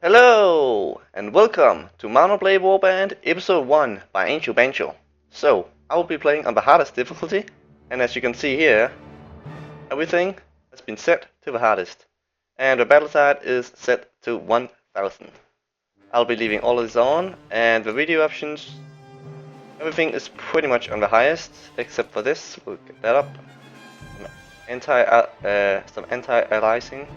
Hello, and welcome to M&B Warband Episode 1 by Angel Bancho. So, I will be playing on the hardest difficulty, and as you can see here, everything has been set to the hardest. And the battle side is set to 1000. I'll be leaving all of this on, and the video options, everything is pretty much on the highest, except for this. We'll get that up. Some anti-aliasing,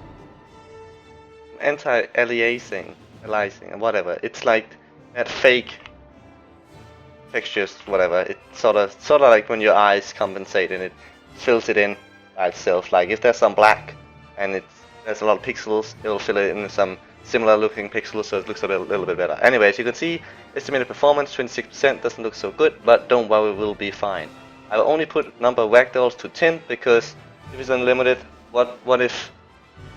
aliasing, whatever. It's like that fake textures, whatever. It's sort of like when your eyes compensate and it fills it in by itself. Like if there's some black and there's a lot of pixels, it'll fill it in with some similar looking pixels, so it looks a little bit better. Anyway, as you can see, estimated performance 26%, doesn't look so good, but don't worry, we'll be fine. I will only put number of ragdolls to 10 because if it's unlimited, what if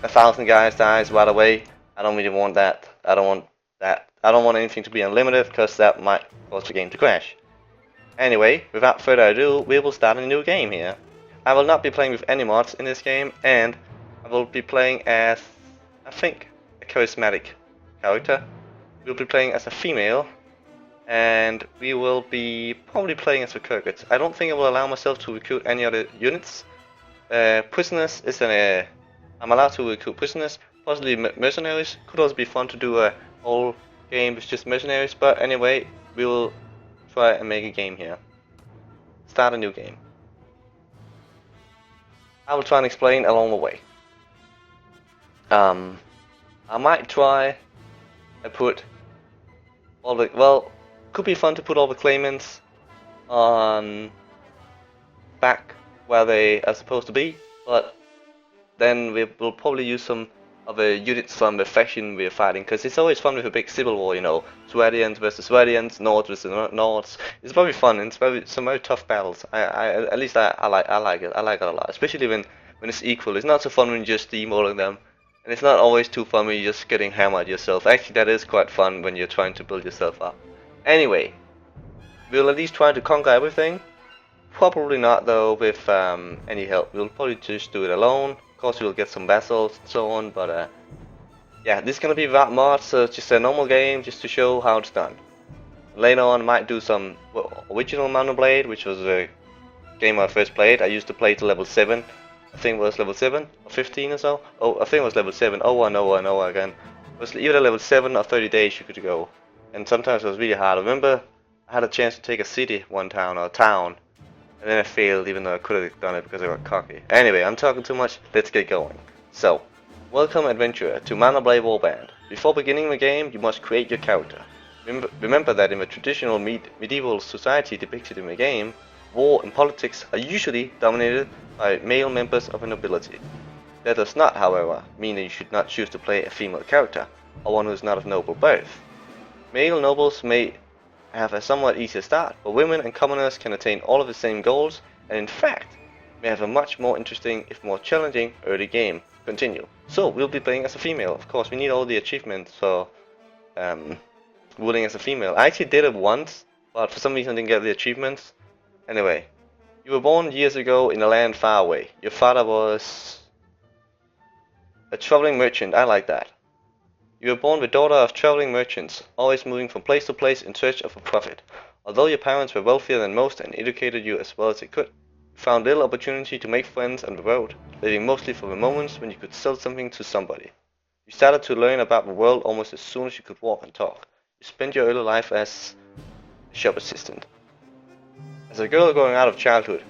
1,000 guys dies right away? I don't really want that. I don't want that. I don't want anything to be unlimited because that might cause the game to crash. Anyway, without further ado, we will start a new game here. I will not be playing with any mods in this game, and I will be playing as, I think, a charismatic character. We'll be playing as a female, and we will be probably playing as the Khergits. I don't think I will allow myself to recruit any other units. Prisoners is I'm allowed to recruit prisoners, possibly mercenaries. Could also be fun to do a whole game with just mercenaries, but anyway, we will try and make a game here. Start a new game. I will try and explain along the way. I might try and put all the, well, could be fun to put all the claimants on back where they are supposed to be, but then we will probably use some of the units from the faction we are fighting, because it's always fun with a big civil war, you know, Swadians versus Swadians, Nords versus Nords. It's very fun, and it's some very tough battles. At least I like it. I like it a lot, especially when it's equal. It's not so fun when you're just steamrolling them, and it's not always too fun when you're just getting hammered yourself. Actually, that is quite fun when you're trying to build yourself up. Anyway, we'll at least try to conquer everything. Probably not though with any help. We'll probably just do it alone. Of course, we'll get some vassals and so on, but yeah, this is gonna be without mods, so it's just a normal game just to show how it's done. Later on, I might do some original Mountain Blade, which was a game I first played. I used to play to level 7. I think it was level 7 or 15 or so. Oh, I think it was level 7. Over and over and over again. It was either level 7 or 30 days you could go, and sometimes it was really hard. I remember I had a chance to take a city one town or a town. And then I failed, even though I could have done it because I got cocky. Anyway, I'm talking too much, let's get going. So, welcome adventurer to M&B Warband. Before beginning the game, you must create your character. Remember that in the traditional medieval society depicted in the game, war and politics are usually dominated by male members of the nobility. That does not, however, mean that you should not choose to play a female character, or one who is not of noble birth. Male nobles may have a somewhat easier start, but women and commoners can attain all of the same goals, and in fact, may have a much more interesting, if more challenging, early game. Continue. So, we'll be playing as a female. Of course, we need all the achievements for ruling as a female. I actually did it once, but for some reason I didn't get the achievements. Anyway, you were born years ago in a land far away. Your father was a traveling merchant. I like that. You were born the daughter of traveling merchants, always moving from place to place in search of a profit. Although your parents were wealthier than most and educated you as well as they could, you found little opportunity to make friends on the road, living mostly for the moments when you could sell something to somebody. You started to learn about the world almost as soon as you could walk and talk. You spent your early life as a shop assistant. As a girl growing out of childhood,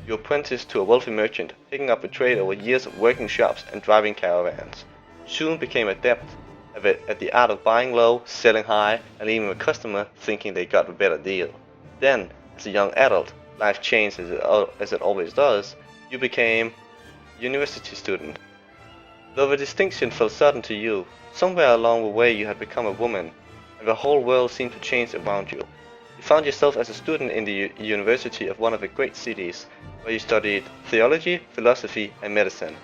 you apprenticed to a wealthy merchant, picking up a trade over years of working shops and driving caravans. You soon became adept at the art of buying low, selling high, and leaving a customer thinking they got a better deal. Then, as a young adult, life changed as it always does. You became a university student. Though the distinction felt certain to you, somewhere along the way you had become a woman, and the whole world seemed to change around you. You found yourself as a student in the university of one of the great cities, where you studied theology, philosophy, and medicine.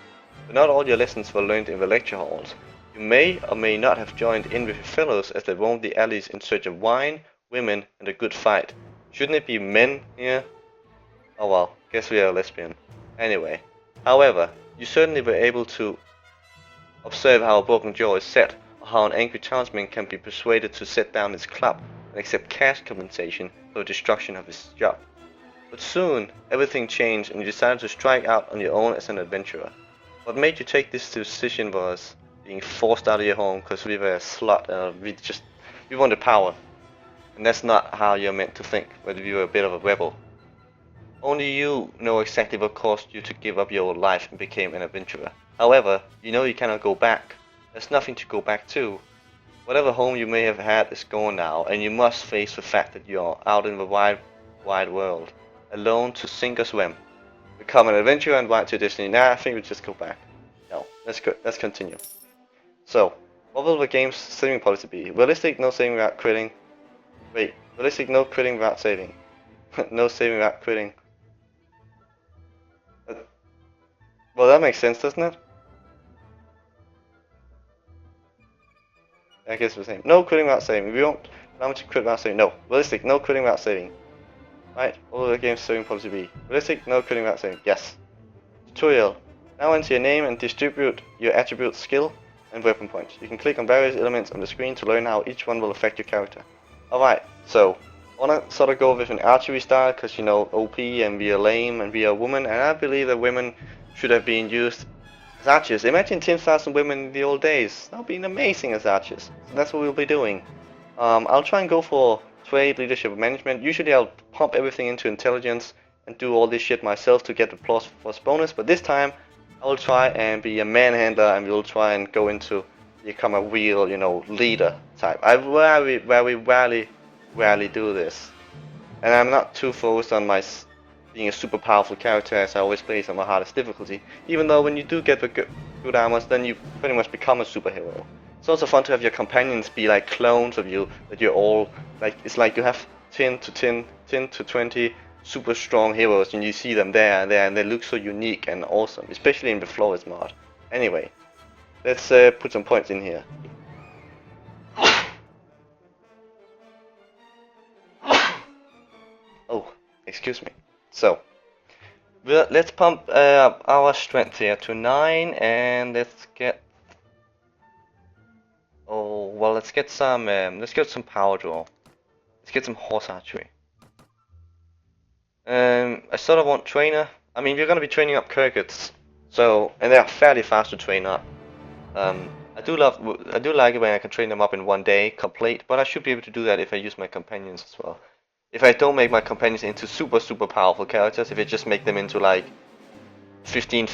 But not all your lessons were learned in the lecture halls. You may or may not have joined in with your fellows as they roamed the alleys in search of wine, women, and a good fight. Shouldn't it be men here? Oh well, guess we are lesbian. Anyway, however, you certainly were able to observe how a broken jaw is set, or how an angry townsman can be persuaded to set down his club and accept cash compensation for the destruction of his job. But soon, everything changed and you decided to strike out on your own as an adventurer. What made you take this decision was being forced out of your home because we were a slut and we wanted power. And that's not how you're meant to think, whether you were a bit of a rebel. Only you know exactly what caused you to give up your old life and became an adventurer. However, you know you cannot go back. There's nothing to go back to. Whatever home you may have had is gone now, and you must face the fact that you are out in the wide, wide world, alone to sink or swim. Become an adventurer and ride to Disney. Nah, I think we just go back. No, let's continue. So, what will the game's saving policy be? Realistic, no saving without critting. Wait, realistic, no critting without saving. No saving without critting. Well, that makes sense, doesn't it? I guess it's the same. No critting without saving. We won't allow me to crit without saving. No. Realistic, no critting without saving. Right, what will the game's saving policy be? Realistic, no critting without saving. Yes. Tutorial. Now enter your name and distribute your attribute, skill, and weapon points. You can click on various elements on the screen to learn how each one will affect your character. Alright, so I wanna sort of go with an archery style because you know OP and we are lame and we are women, and I believe that women should have been used as archers. Imagine 10,000 women in the old days. That would be amazing as archers. So that's what we'll be doing. I'll try and go for trade, leadership, and management. Usually I'll pump everything into intelligence and do all this shit myself to get the plus bonus, but this time I will try and be a manhandler and we'll try and go into become a real, you know, leader type. I very rarely do this. And I'm not too focused on being a super powerful character as I always play on my hardest difficulty. Even though when you do get the good armors, then you pretty much become a superhero. It's also fun to have your companions be like clones of you, that you're all, like, it's like you have 10 to 20 super strong heroes and you see them there and they look so unique and awesome, especially in the Flores mod. Anyway, let's put some points in here. Oh, excuse me. So, let's pump our strength here to 9 and let's get... Oh, well, let's get some power draw. Let's get some horse archery. I sort of want trainer. I mean, we're gonna be training up Khergits, so, and they're fairly fast to train up. I do like it when I can train them up in one day complete, but I should be able to do that if I use my companions as well. If I don't make my companions into super powerful characters, if I just make them into like 15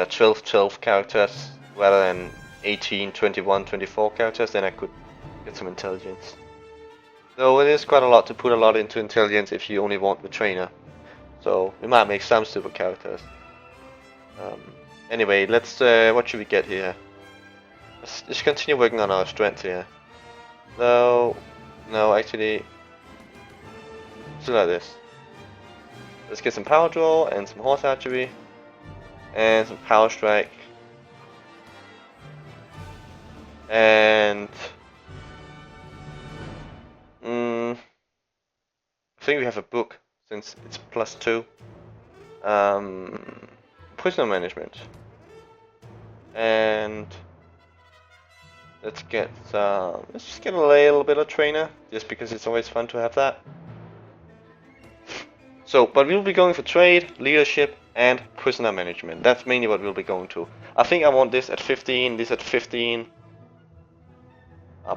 or 12 characters rather than 18, 21, 24 characters, then I could get some intelligence. Though it is quite a lot to put a lot into intelligence if you only want the trainer. So we might make some super characters. Anyway, let's what should we get here? Let's just continue working on our strength here. No, actually, still like this. Let's get some power draw and some horse archery and some power strike and I think we have a book since it's +2. Prisoner management, and let's just get a little bit of trainer, just because it's always fun to have that. So, but we'll be going for trade, leadership, and prisoner management. That's mainly what we'll be going to. I think I want this at 15, this at 15,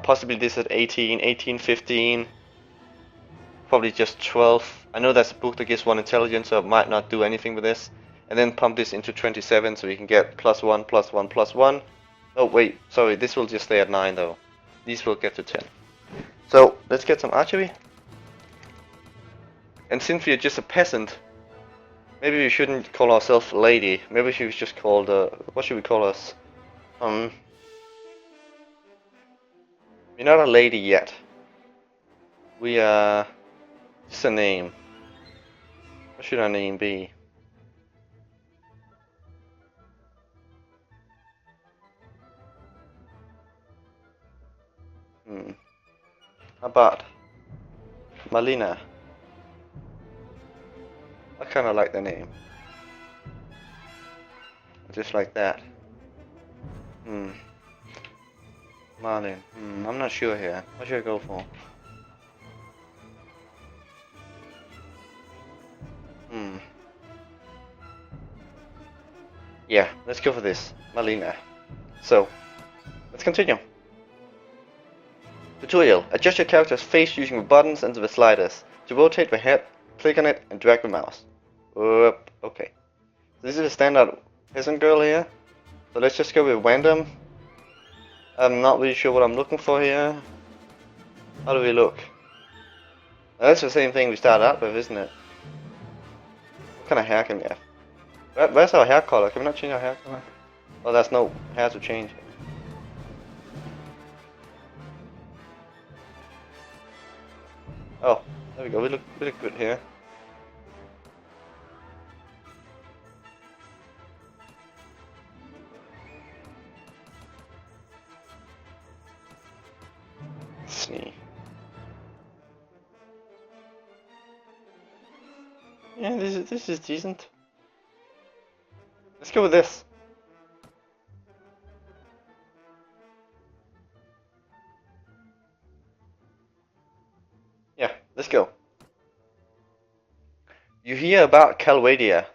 possibly this at 18, 18, 15, probably just 12. I know that's a book that gives 1 intelligence, so I might not do anything with this. And then pump this into 27 so we can get +1, +1, +1. Oh wait, sorry, this will just stay at 9 though. These will get to 10. So let's get some archery. And since we are just a peasant, maybe we shouldn't call ourselves lady. Maybe we should just call what should we call us? We're not a lady yet. We are just a name. What should our name be? How about Malina? I kinda like the name. Just like that. Marlin. I'm not sure here. What should I go for? Yeah, let's go for this. Marlina. So, let's continue. Tutorial. Adjust your character's face using the buttons and the sliders. To rotate the head, click on it and drag the mouse. Okay. This is a standard peasant girl here. So let's just go with random. I'm not really sure what I'm looking for here. How do we look? That's the same thing we started out with, isn't it? What kind of hair can we have? Where's our hair color? Can we not change our hair color? Oh, there's no hair to change. Oh, there we go. We look good here. Let's see. Yeah, this is decent. Let's go with this. Yeah, let's go. You hear about Calvadia.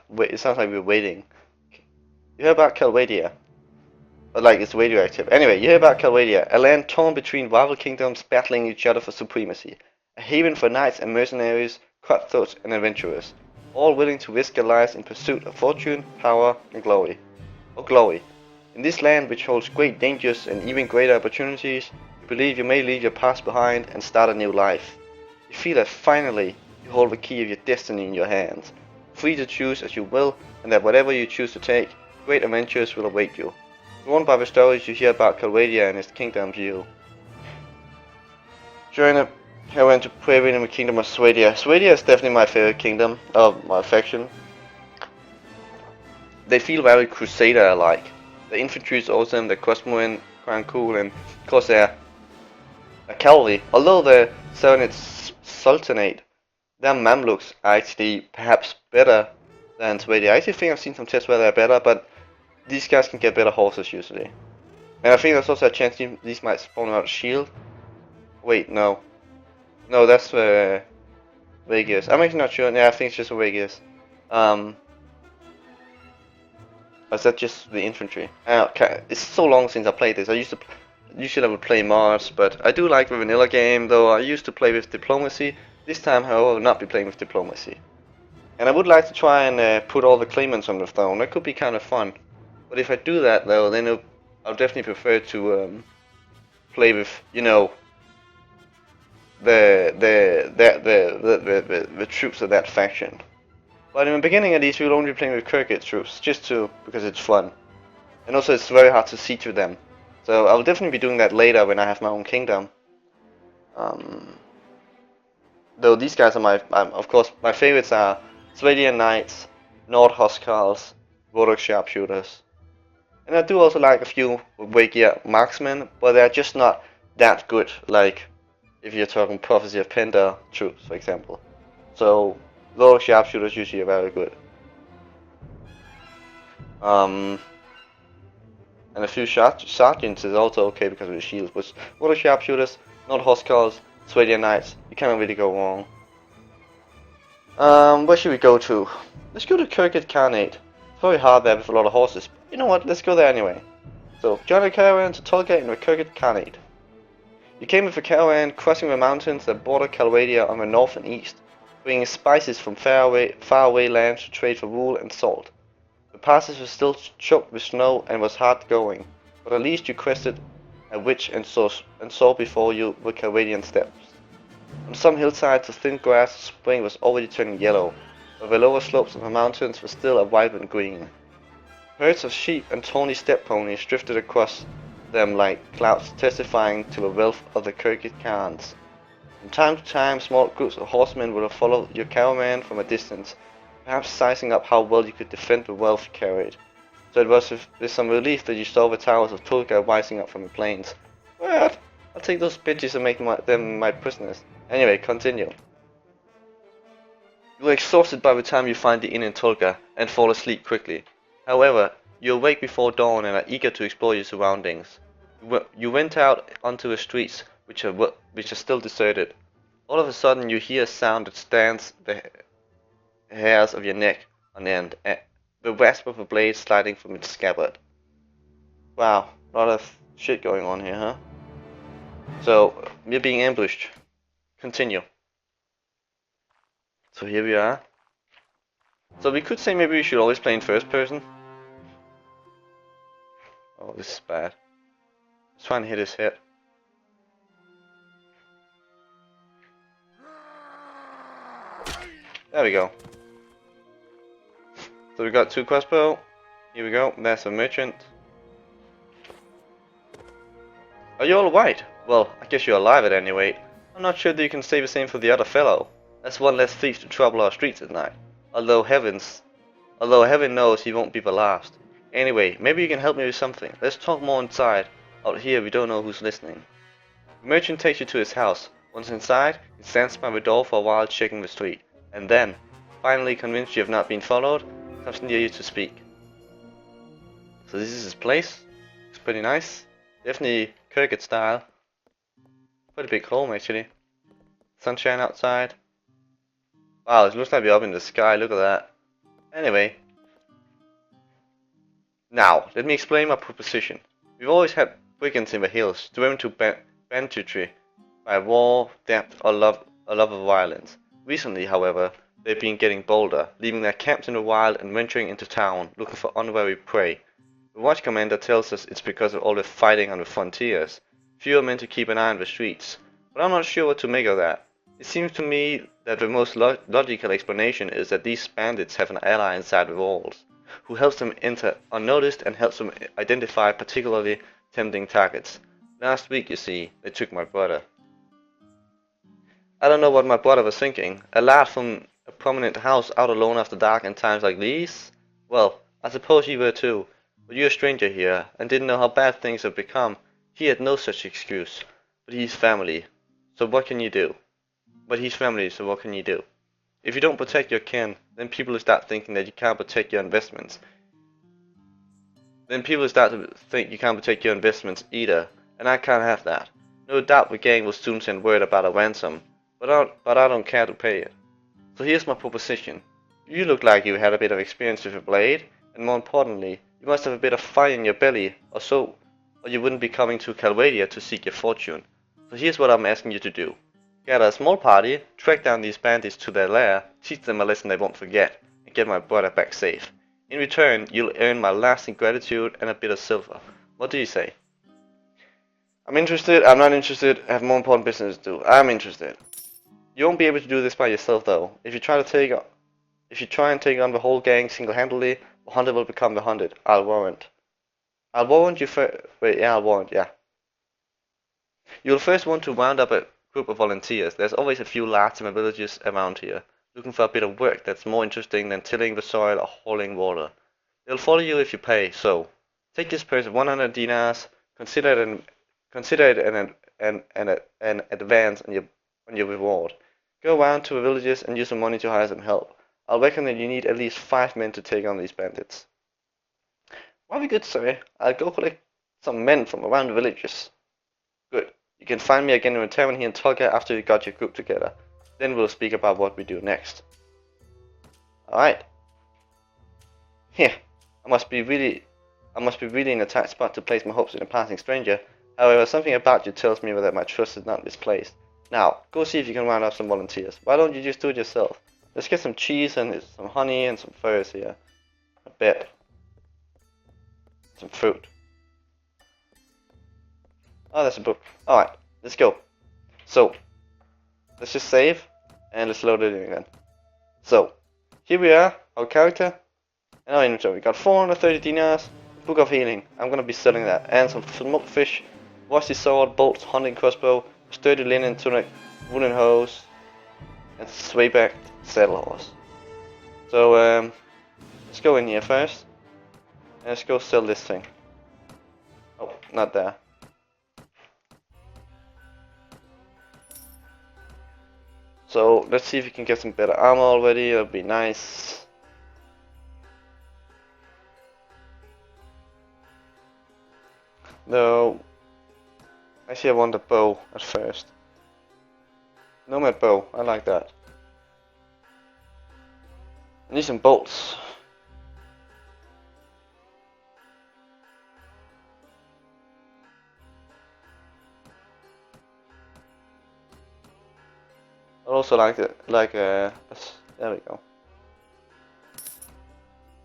Wait, it sounds like we're waiting. You hear about Calvadia. But like, it's radioactive. Anyway, you hear about Calvadia, a land torn between rival kingdoms battling each other for supremacy. A haven for knights and mercenaries, cutthroats and adventurers, all willing to risk their lives in pursuit of fortune, power, and glory. In this land, which holds great dangers and even greater opportunities, you believe you may leave your past behind and start a new life. You feel that finally you hold the key of your destiny in your hands, free to choose as you will, and that whatever you choose to take, great adventures will await you. Drawn by the stories you hear about Calvadia and its kingdoms, you join a caravan to pray in the kingdom of Swadia. Swadia is definitely my favorite kingdom, my faction. They feel very Crusader-like. The infantry is awesome, the crossbowmen quite cool, and of course they're a cavalry. Although the Saranid Sultanate, their Mamluks are actually perhaps better than Swadia. I actually think I've seen some tests where they're better, but these guys can get better horses usually. And I think there's also a chance these might spawn out a shield. Wait, no. No, that's Vegas. I'm actually not sure. Yeah, I think it's just Vegas. Is that just the infantry? Okay, it's so long since I played this. Usually I would play Mars, but I do like the vanilla game, though I used to play with diplomacy. This time, however, I will not be playing with diplomacy. And I would like to try and put all the claimants on the throne. That could be kind of fun. But if I do that, though, then I'll definitely prefer to play with, you know, the troops of that faction. But in the beginning, at least, we will only be playing with Khergits troops, because it's fun, and also it's very hard to see through them. So I will definitely be doing that later when I have my own kingdom. Though these guys are of course, my favorites are Swadian Knights, Nord Huskarls, Rodok Sharpshooters. And I do also like a few Wagia marksmen, but they're just not that good, like if you're talking Prophecy of Penda troops, for example. So, Rodok Sharpshooters usually are very good. And a few sergeants is also okay because of the shields, but Rodok Sharpshooters, Nord Huskarls, Swadian Knights, you can't really go wrong. Where should we go to? Let's go to Khergit Khanate. It's very hard there with a lot of horses. You know what, let's go there anyway. So, join a caravan to Tolga in the Khergit Khanate. You came with a caravan crossing the mountains that border Calvadia on the north and east, bringing spices from faraway lands to trade for wool and salt. The passes were still choked with snow and was hard going, but at least you crested a ridge and saw before you the Calvadian steppes. On some hillsides the thin grass of spring was already turning yellow, but the lower slopes of the mountains were still a vibrant green. Herds of sheep and tawny steppe ponies drifted across them like clouds, testifying to the wealth of the Khergit Khans. From time to time, small groups of horsemen would have followed your caravan from a distance, perhaps sizing up how well you could defend the wealth you carried. So it was with some relief that you saw the towers of Tulga rising up from the plains. What? I'll take those bitches and make them my prisoners. Anyway, continue. You are exhausted by the time you find the inn in Tulga and fall asleep quickly. However, you awake before dawn and are eager to explore your surroundings. You went out onto the streets, which are still deserted. All of a sudden, you hear a sound that stands the hairs of your neck on end, the rasp of a blade sliding from its scabbard. Wow, a lot of shit going on here, huh? So, we're being ambushed. Continue. So here we are. So we could say maybe we should always play in first person. Oh, this is bad. Let's try and hit his head. There we go. So we got 2 crossbow. Here we go. There's a merchant. Are you all white? Well, I guess you're alive at any rate. I'm not sure that you can say the same for the other fellow. That's one less thief to trouble our streets at night. Although heaven knows he won't be the last. Anyway, maybe you can help me with something. Let's talk more inside. Out here we don't know who's listening. The merchant takes you to his house. Once inside, he stands by the door for a while checking the street. And then, finally convinced you have not been followed, comes near you to speak. So this is his place. It's pretty nice. Definitely Khergits style. Pretty big home actually. Sunshine outside. Wow, it looks like we're up in the sky, look at that. Anyway. Now, let me explain my proposition. We've always had brigands in the hills, driven to banditry by war, debt, or love of violence. Recently, however, they've been getting bolder, leaving their camps in the wild and venturing into town, looking for unwary prey. The watch commander tells us it's because of all the fighting on the frontiers. Few are meant to keep an eye on the streets, but I'm not sure what to make of that. It seems to me that the most logical explanation is that these bandits have an ally inside the walls, who helps them enter unnoticed and helps them identify particularly tempting targets. Last week, you see, they took my brother. I don't know what my brother was thinking. A lad from a prominent house out alone after dark in times like these? Well, I suppose you were too. But you're a stranger here, and didn't know how bad things have become. He had no such excuse. But he's family. So what can you do? But he's family, so what can you do? If you don't protect your kin, then people will start thinking that you can't protect your investments. Then people will start to think you can't protect your investments either, and I can't have that. No doubt the gang will soon send word about a ransom, but I don't care to pay it. So here's my proposition. You look like you had a bit of experience with a blade, and more importantly, you must have a bit of fire in your belly, or so, or you wouldn't be coming to Calvadia to seek your fortune. So here's what I'm asking you to do. Gather a small party, track down these bandits to their lair, teach them a lesson they won't forget, and get my brother back safe. In return, you'll earn my lasting gratitude and a bit of silver. What do you say? I'm interested, I'm not interested, I have more important business to do. I'm interested. You won't be able to do this by yourself though. If you try and take on the whole gang single-handedly, the hunted will become the hunted. I'll warrant. I'll warrant you first. Wait, yeah, I'll warrant, yeah. You'll first want to round up a group of volunteers. There's always a few lads in the villages around here, looking for a bit of work that's more interesting than tilling the soil or hauling water. They'll follow you if you pay, so take this purse of 100 dinars, consider it an advance on your reward. Go around to the villages and use the money to hire some help. I'll reckon that you need at least 5 men to take on these bandits. Very good, sir. I'll go collect some men from around the villages. Good. You can find me again in the tavern here in Tolga after you got your group together. Then we'll speak about what we do next. Alright. Here. I must be really in a tight spot to place my hopes in a passing stranger. However, something about you tells me that my trust is not misplaced. Now, go see if you can round up some volunteers. Why don't you just do it yourself? Let's get some cheese and some honey and some furs here. A bit. Some fruit. Oh, that's a book. Alright, let's go. So, let's just save, and let's load it in again. So, here we are, our character, and our inventory. We got 430 dinars, book of healing. I'm gonna be selling that, and some smoked fish, rusty sword, bolts, hunting crossbow, sturdy linen tunic, wooden hose, and swayback saddle horse. So, let's go in here first, and let's go sell this thing. Oh, not there. So let's see if we can get some better armor already. That'd be nice. No, Actually, I want a bow at first. Nomad bow, I like that. I need some bolts. I also like it, there we go.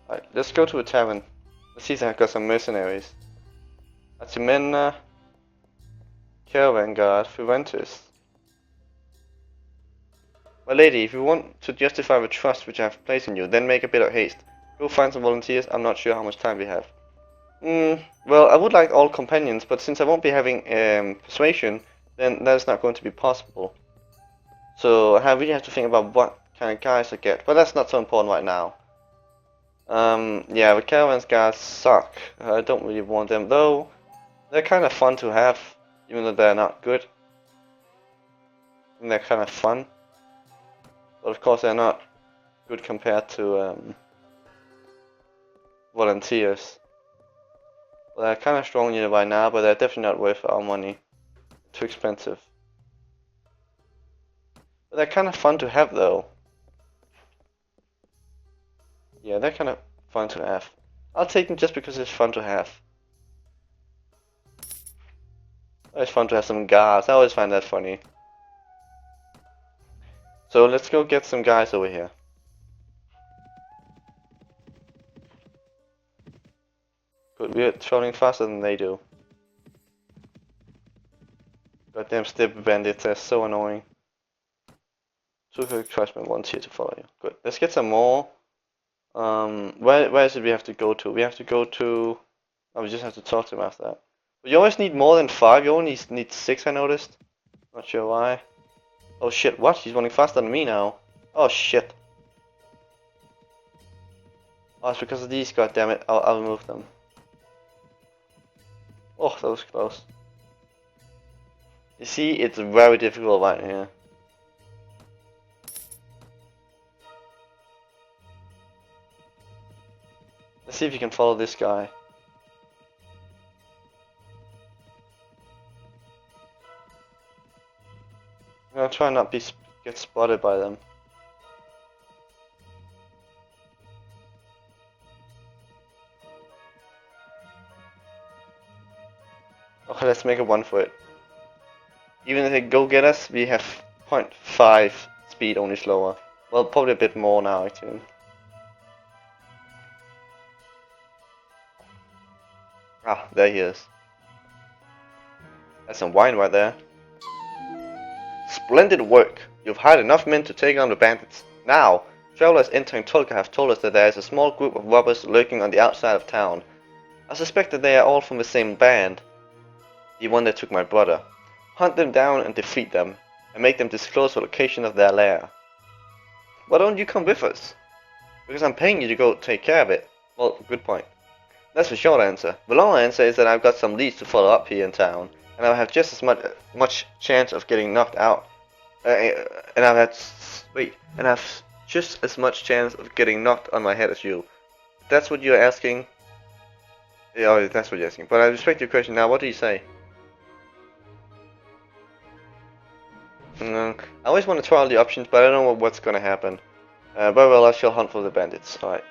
Alright, let's go to a tavern. Let's see if I've got some mercenaries. Atimena, Caravan Guard, Fuventus. My lady, if you want to justify the trust which I have placed in you, then make a bit of haste. Go find some volunteers, I'm not sure how much time we have. Well, I would like all companions, but since I won't be having persuasion, then that's not going to be possible. So I really have to think about what kind of guys I get, but that's not so important right now. Yeah, the caravans guys suck. I don't really want them, though. They're kind of fun to have, even though they're not good. And they're kind of fun. But of course they're not good compared to volunteers. Well, they're kind of strong by now, but they're definitely not worth our money. Too expensive. But they're kind of fun to have, though. Yeah, they're kind of fun to have. I'll take them just because it's fun to have. It's fun to have some guards. I always find that funny. So let's go get some guys over here. Good, we're traveling faster than they do. Goddamn stupid bandits, they're so annoying. Two quick tribesmen, one here to follow you. Good. Let's get some more. Where is it we have to go to? We have to go to... Oh, we just have to talk to them after that. But you always need more than 5, you only need 6, I noticed. Not sure why. Oh shit, what? He's running faster than me now. Oh shit. Oh, it's because of these, goddammit. I'll remove them. Oh, that was close. You see, it's very difficult right here. Let's see if you can follow this guy. I'm gonna try not get spotted by them. Okay, let's make a run for it. Even if they go get us, we have 0.5 speed, only slower. Well, probably a bit more now, actually. Ah, there he is. That's some wine right there. Splendid work! You've hired enough men to take on the bandits. Now, travelers entering Tolka have told us that there is a small group of robbers lurking on the outside of town. I suspect that they are all from the same band. The one that took my brother. Hunt them down and defeat them, and make them disclose the location of their lair. Why don't you come with us? Because I'm paying you to go take care of it. Well, good point. That's the short answer. The long answer is that I've got some leads to follow up here in town, and I'll have just as much chance of getting knocked out. And I've just as much chance of getting knocked on my head as you. If that's what you're asking. Yeah, that's what you're asking. But I respect your question. Now, what do you say? I always want to try all the options, but I don't know what's gonna happen. But well, I shall hunt for the bandits. Alright.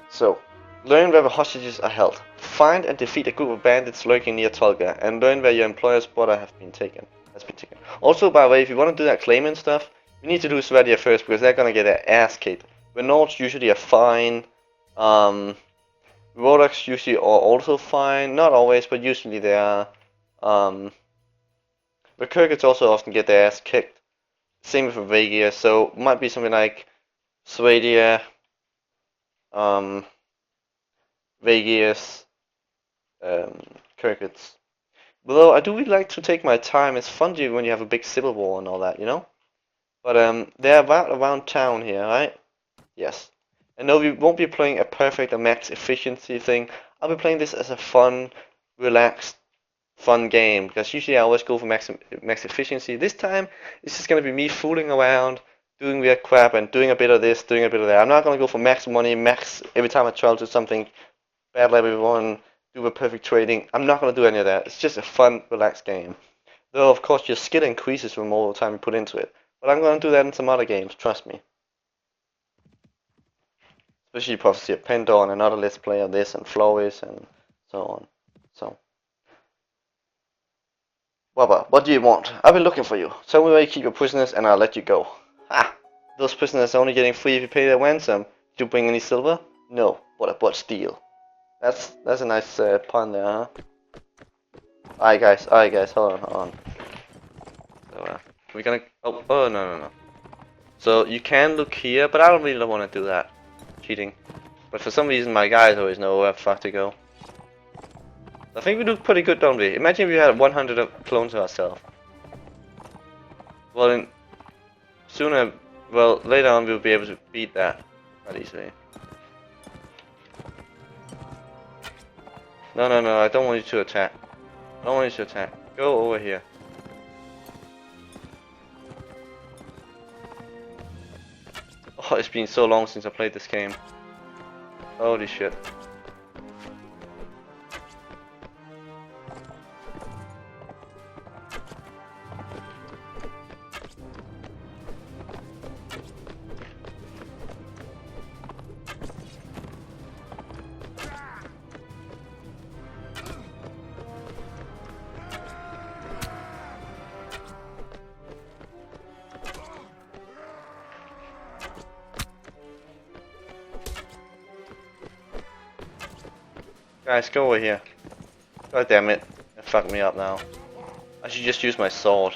So, learn where the hostages are held. Find and defeat a group of bandits lurking near Tolga, and learn where your employer's brother has been taken. Also, by the way, if you want to do that claimant stuff, you need to do Sverdia first, because they're gonna get their ass kicked. The Nords usually are fine. Rodaks usually are also fine. Not always, but usually they are. The Khergits also often get their ass kicked. Same with the Vagia, so it might be something like Swadia, Vegas, Khergits. Although I do really like to take my time. It's fun to when you have a big civil war and all that, you know. But they're about around town here, right? Yes. And no, we won't be playing a perfect or max efficiency thing. I'll be playing this as a fun, relaxed, fun game. Because usually I always go for max efficiency. This time, it's just going to be me fooling around, doing weird crap, and doing a bit of this, doing a bit of that. I'm not going to go for max money, max every time I travel to something bad luck everyone, do the perfect trading. I'm not gonna do any of that. It's just a fun, relaxed game. Though of course your skill increases the more time you put into it. But I'm gonna do that in some other games, trust me. Especially Prophecy of Pendor and another Let's Play of this and Flores and so on. So Wabba, what do you want? I've been looking for you. Tell me where you keep your prisoners and I'll let you go. Ha! Those prisoners are only getting free if you pay their ransom. Did you bring any silver? No. What steel? That's a nice pun there, huh? Alright guys, hold on. So we're gonna no. So you can look here, but I don't really want to do that. Cheating. But for some reason my guys always know where the fuck to go. I think we do pretty good, don't we? Imagine if we had 100 clones of ourselves. Well, then later on we'll be able to beat that quite easily. No, I don't want you to attack. I don't want you to attack. Go over here. Oh, it's been so long since I played this game. Holy shit. Guys, go over here. God damn it. It fucked me up now. I should just use my sword.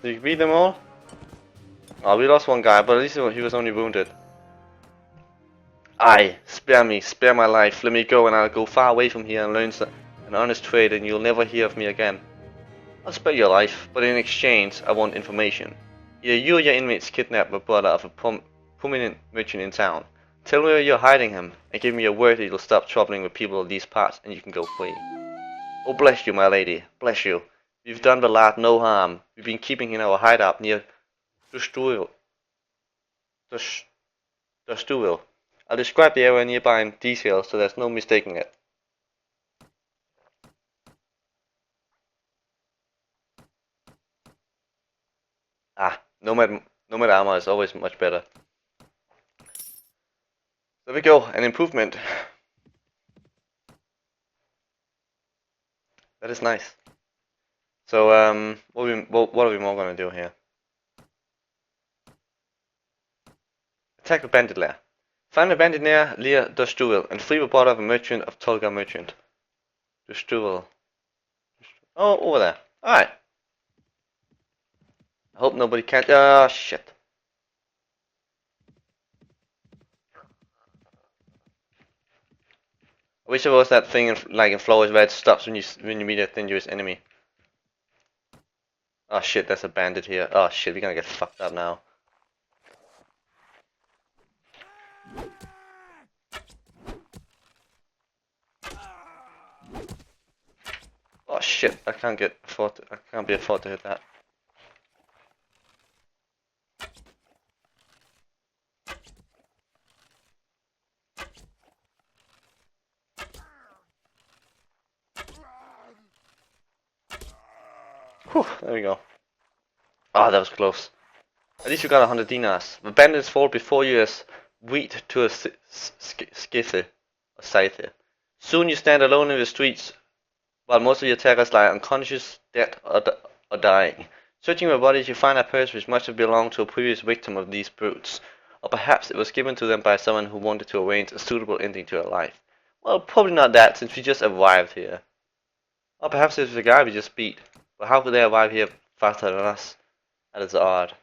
Did you beat them all? Oh, we lost one guy, but at least he was only wounded. Aye, spare me, spare my life. Let me go and I'll go far away from here and learn an honest trade and you'll never hear of me again. I'll spare your life, but in exchange, I want information. Either you or your inmates kidnapped the brother of a prominent merchant in town. Tell me where you're hiding him, and give me your word that you'll stop troubling the people of these parts, and you can go free. Oh, bless you, my lady, bless you. You've done the lad no harm. We've been keeping him in our hideout near Dustuil. I'll describe the area nearby in detail, so there's no mistaking it. Ah, nomad armor is always much better. There we go, an improvement. That is nice. So, what are we more gonna do here? Attack the bandit lair. Find the bandit near Dustuil and free the brother of a merchant of Tolga merchant. Dustuil. Oh, over there. Alright. I hope nobody can't. Ah, shit. I wish there was that thing in Flores where it stops when you meet a dangerous enemy. Oh shit, there's a bandit here. Oh shit, we're gonna get fucked up now. Oh shit, I can't be afford to hit that. Whew, there we go. Ah, that was close. At least you got 100 dinars. The bandits fall before you as wheat to a scythe. Soon you stand alone in the streets, while most of your attackers lie unconscious, dead, or dying. Searching the bodies, you find a purse which must have belonged to a previous victim of these brutes. Or perhaps it was given to them by someone who wanted to arrange a suitable ending to their life. Well, probably not that, since we just arrived here. Or perhaps it was the guy we just beat. But how could they arrive here faster than us? That is odd.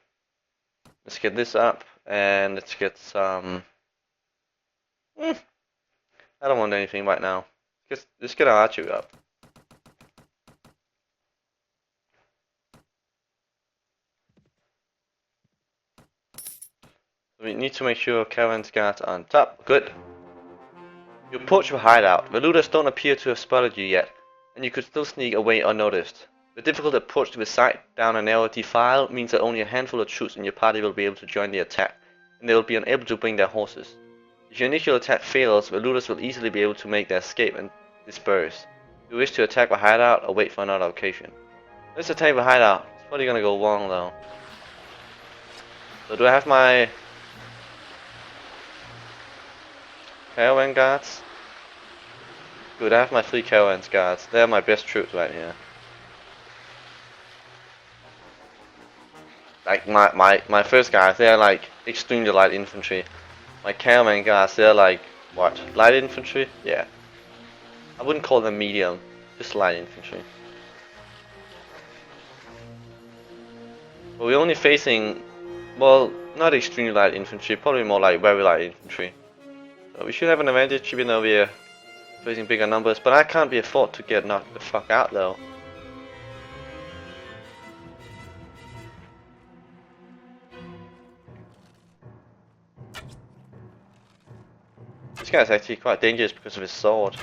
Let's get this up, and let's get some... I don't want anything right now. Let's get our archery up. We need to make sure Karen's guards are on top. Good. You approach the hideout. The looters don't appear to have spotted you yet, and you could still sneak away unnoticed. The difficult approach to the side down a narrow defile means that only a handful of troops in your party will be able to join the attack, and they will be unable to bring their horses. If your initial attack fails, the looters will easily be able to make their escape and disperse. Do you wish to attack the hideout or wait for another occasion? Let's attack the hideout. It's probably gonna go wrong though. So do I have my caravan guards? Good, I have my 3 caravan guards. They're my best troops right here. Like my first guys, they're like extremely light infantry. My caravan guys, they're like what? Light infantry? Yeah. I wouldn't call them medium, just light infantry. But we're only facing, well, not extremely light infantry, probably more like very light infantry. So we should have an advantage even though we're facing bigger numbers, but I can't be afford to get knocked the fuck out though. This guy's actually quite dangerous because of his sword.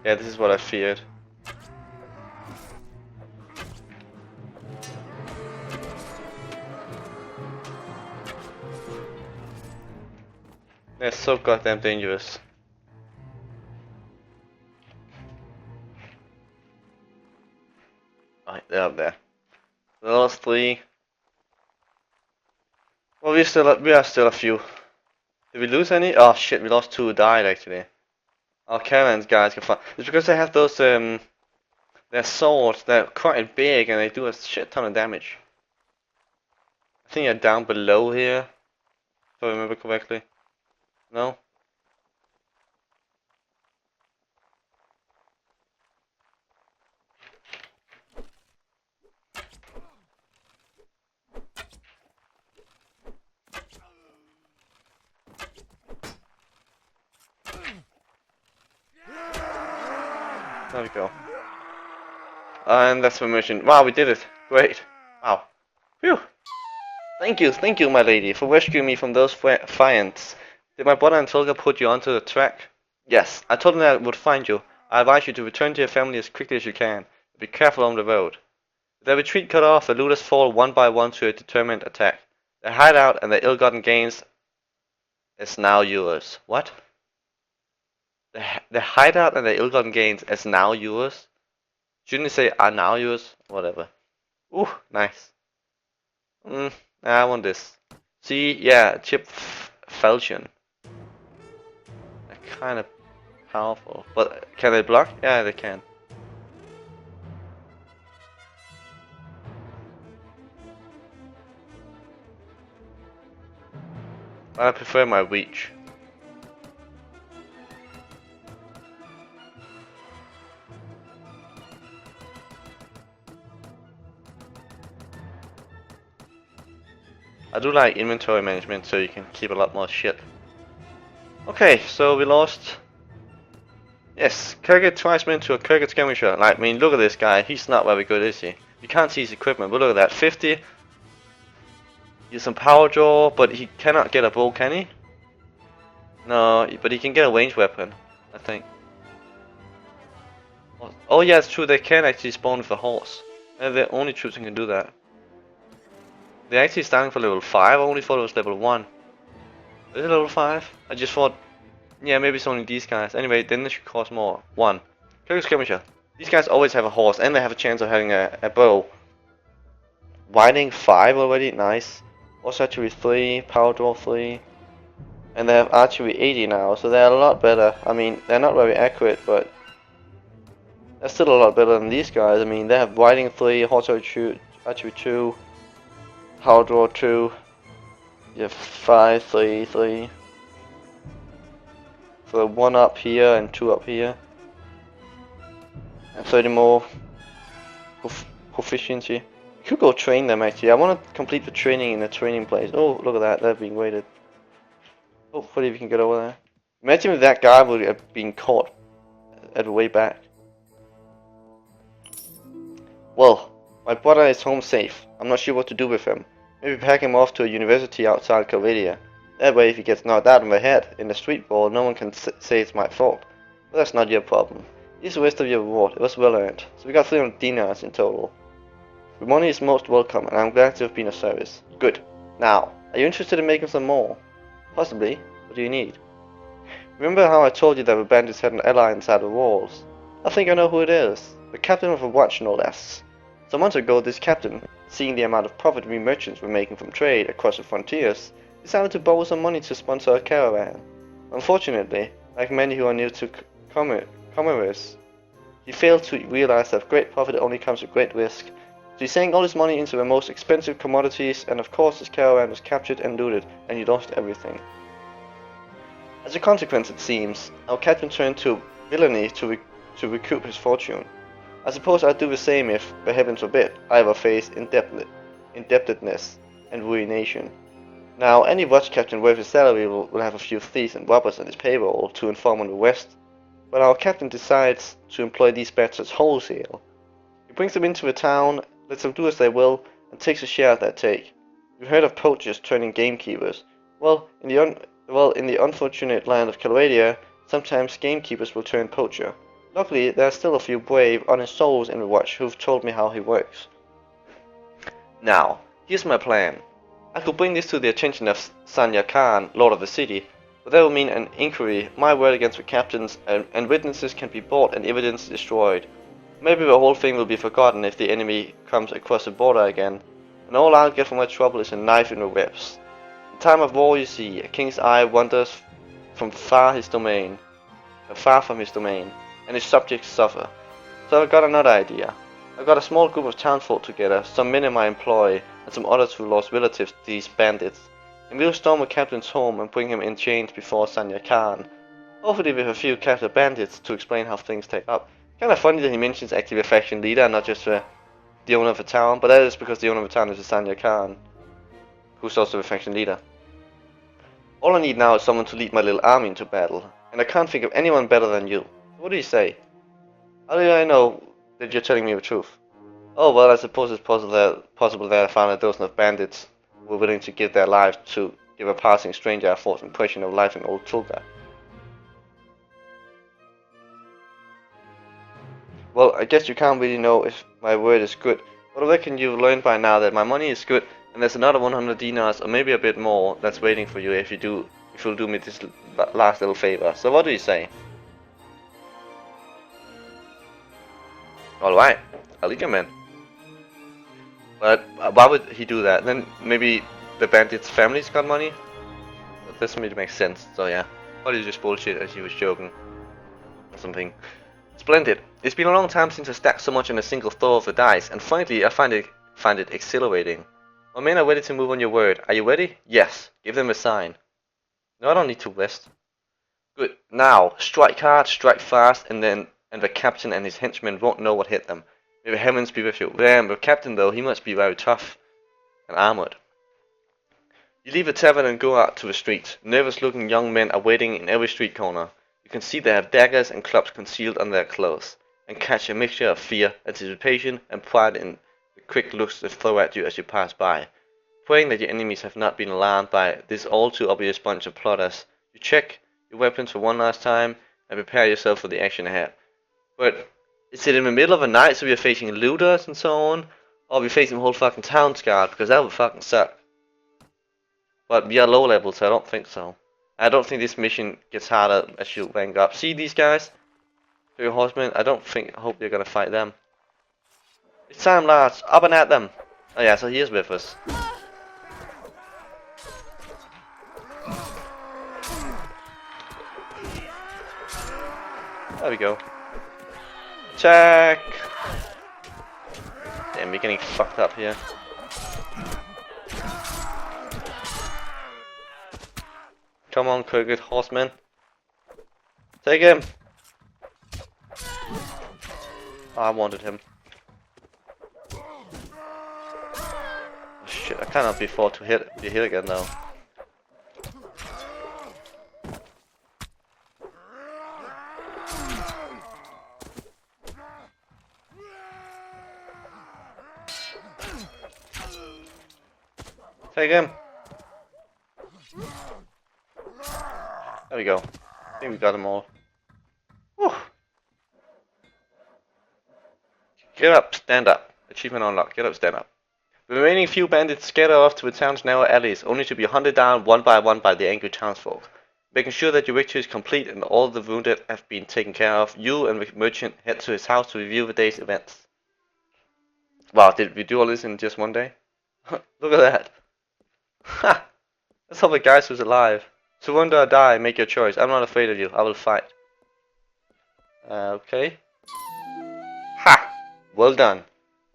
Yeah, this is what I feared. They're so goddamn dangerous. Right, they're up there. The last 3. Well, we are still a few. Did we lose any? Oh shit, we lost 2 who died actually. Our caravans guys can fight. It's because they have those their swords. They're quite big and they do a shit ton of damage. I think they're down below here, if I remember correctly. No? There we go. And that's the mission. Wow, we did it. Great. Wow. Phew. Thank you, my lady, for rescuing me from those fiends. Did my brother and Tolga put you onto the track? Yes, I told them that I would find you. I advise you to return to your family as quickly as you can. Be careful on the road. With their retreat cut off, the looters fall one by one to a determined attack. Their hideout and their ill-gotten gains is now yours. What? The hideout and the ill-gotten gains is now yours? Shouldn't it say are now yours? Whatever. Ooh, nice. I want this. See, yeah, chip falchion. They're kind of powerful. But can they block? Yeah, they can. I prefer my reach. I do like inventory management so you can keep a lot more shit. Okay, so we lost. Yes, Khergit twice went to a Khergit skirmisher. Like, I mean, look at this guy. He's not very good, is he? You can't see his equipment, but look at that. 50. He's some power draw, but he cannot get a bow, can he? No, but he can get a ranged weapon, I think. Oh yeah, it's true. They can actually spawn with a horse. They're the only troops who can do that. They're actually starting for level 5. I only thought it was level 1. Is it level 5? I just thought, yeah, maybe it's only these guys. Anyway, then it should cost more. 1. Khergit skirmisher. These guys always have a horse, and they have a chance of having a bow. Winding 5 already, nice. Horse archery 3, power draw 3. And they have archery 80 now, so they're a lot better. I mean, they're not very accurate, but they're still a lot better than these guys. I mean, they have riding 3, horse archery 2, power draw 2. You have 5, 3, 3. So 1 up here and 2 up here. And 30 more proficiency. Could go train them actually. I want to complete the training in a training place. Oh, look at that. They're being waited. Hopefully we can get over there. Imagine if that guy would have been caught at the way back. Well, my brother is home safe. I'm not sure what to do with him. Maybe pack him off to a university outside Khergits. That way if he gets knocked out of the head in the street brawl, no one can say it's my fault. But that's not your problem. Here's the rest of your reward. It was well earned. So we got 300 dinars in total. The money is most welcome, and I'm glad to have been of service. Good. Now, are you interested in making some more? Possibly. What do you need? Remember how I told you that the bandits had an ally inside the walls? I think I know who it is. The captain of the watch, no less. Some months ago, this captain, seeing the amount of profit we merchants were making from trade across the frontiers, decided to borrow some money to sponsor a caravan. Unfortunately, like many who are new to commerce, he failed to realize that great profit only comes with great risk. So he sank all his money into the most expensive commodities, and of course his caravan was captured and looted, and he lost everything. As a consequence, it seems, our captain turned to villainy to recoup his fortune. I suppose I'd do the same if, the heavens forbid, I ever faced indebtedness and ruination. Now, any watch captain worth his salary will have a few thieves and robbers on his payroll to inform on the West, but our captain decides to employ these bastards wholesale. He brings them into the town, lets them do as they will, and takes a share of that take. You've heard of poachers turning gamekeepers. Well, in the unfortunate land of Khergits, sometimes gamekeepers will turn poacher. Luckily, there are still a few brave, honest souls in the watch who've told me how he works. Now, here's my plan. I could bring this to the attention of Sanya Khan, Lord of the City, but that will mean an inquiry, my word against the captains, and witnesses can be bought and evidence destroyed. Maybe the whole thing will be forgotten if the enemy comes across the border again, and all I'll get for my trouble is a knife in the ribs. In time of war, you see, a king's eye wanders from far from his domain, and his subjects suffer. So I got another idea. I got a small group of townsfolk together, some men in my employ, and some others who lost relatives to these bandits, and we'll storm the captain's home and bring him in chains before Sanya Khan. Hopefully with a few captured bandits to explain how things take up. Kind of funny that he mentions actually the faction leader and not just the owner of the town, but that is because the owner of the town is Sanya Khan, who's also the faction leader. All I need now is someone to lead my little army into battle, and I can't think of anyone better than you. What do you say? How do I know that you're telling me the truth? Oh well, I suppose it's possible that I found a dozen of bandits who were willing to give their lives to give a passing stranger a false impression of life in old Tulga. Well, I guess you can't really know if my word is good, but I reckon you've learned by now that my money is good, and there's another 100 dinars, or maybe a bit more, that's waiting for you if you'll do me this last little favor. So what do you say? Alright, I'll lead him in. But why would he do that? Then maybe the bandits' families got money? That doesn't really make sense, so yeah. Probably just bullshit as he was joking. Or something. Splendid. It's been a long time since I stacked so much on a single throw of the dice, and frankly I find it exhilarating. My men are ready to move on your word. Are you ready? Yes. Give them a sign. No, I don't need to rest. Good. Now, strike hard, strike fast, and the captain and his henchmen won't know what hit them. May the heavens be with you. Damn, the captain though, he must be very tough and armored. You leave the tavern and go out to the streets. Nervous-looking young men are waiting in every street corner. You can see they have daggers and clubs concealed under their clothes, and catch a mixture of fear, anticipation, and pride in the quick looks they throw at you as you pass by. Praying that your enemies have not been alarmed by this all-too-obvious bunch of plotters, you check your weapons for one last time and prepare yourself for the action ahead. But is it in the middle of the night so we're facing looters and so on? Or are we facing the whole fucking town guard? Because that would fucking suck. But we are low level, so I don't think so. I don't think this mission gets harder as you rank up. See these guys? 3 horsemen? I hope you're gonna fight them. It's time, lads. Up and at them. Oh yeah, so he's with us. There we go. Check! Damn, we're getting fucked up here. Come on, Khergit horseman. Take him! Oh, I wanted him. I cannot be afford to be hit again though. Take him. There we go. I think we got them all. Whew. Get up, stand up. Achievement unlocked. Get up, stand up. The remaining few bandits scatter off to the town's narrow alleys, only to be hunted down one by one by the angry townsfolk. Making sure that your victory is complete and all the wounded have been taken care of, you and the merchant head to his house to review the day's events. Wow, did we do all this in just one day? Look at that. Ha! Let's hope the guy who's alive. Surrender or die, make your choice. I'm not afraid of you. I will fight. Okay. Ha! Well done.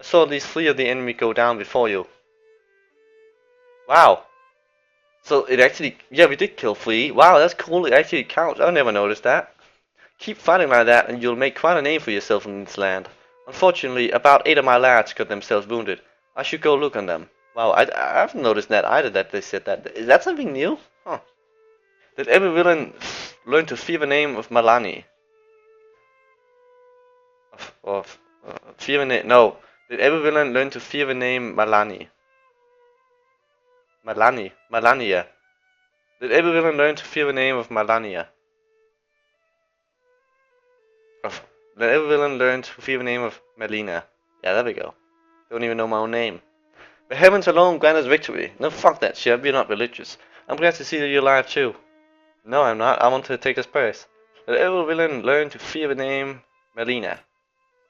I saw at least 3 of the enemy go down before you. Wow. So it actually, yeah, we did kill 3. Wow, that's cool. It actually counts. I never noticed that. Keep fighting like that and you'll make quite a name for yourself in this land. Unfortunately, about 8 of my lads got themselves wounded. I should go look on them. Wow, I haven't noticed that either, that they said that. Is that something new? Huh. Did every villain learn to fear the name of Malani? Fear the name? No. Did every villain learn to fear the name Malani? Malania. Did every villain learn to fear the name of Malania? Did every villain learn to fear the name of Melina? Yeah, there we go. Don't even know my own name. The heavens alone grant us victory. No, fuck that shit. We're not religious. I'm glad to see that you're alive too. No, I'm not. I want to take his place. Did every villain learn to fear the name Melina?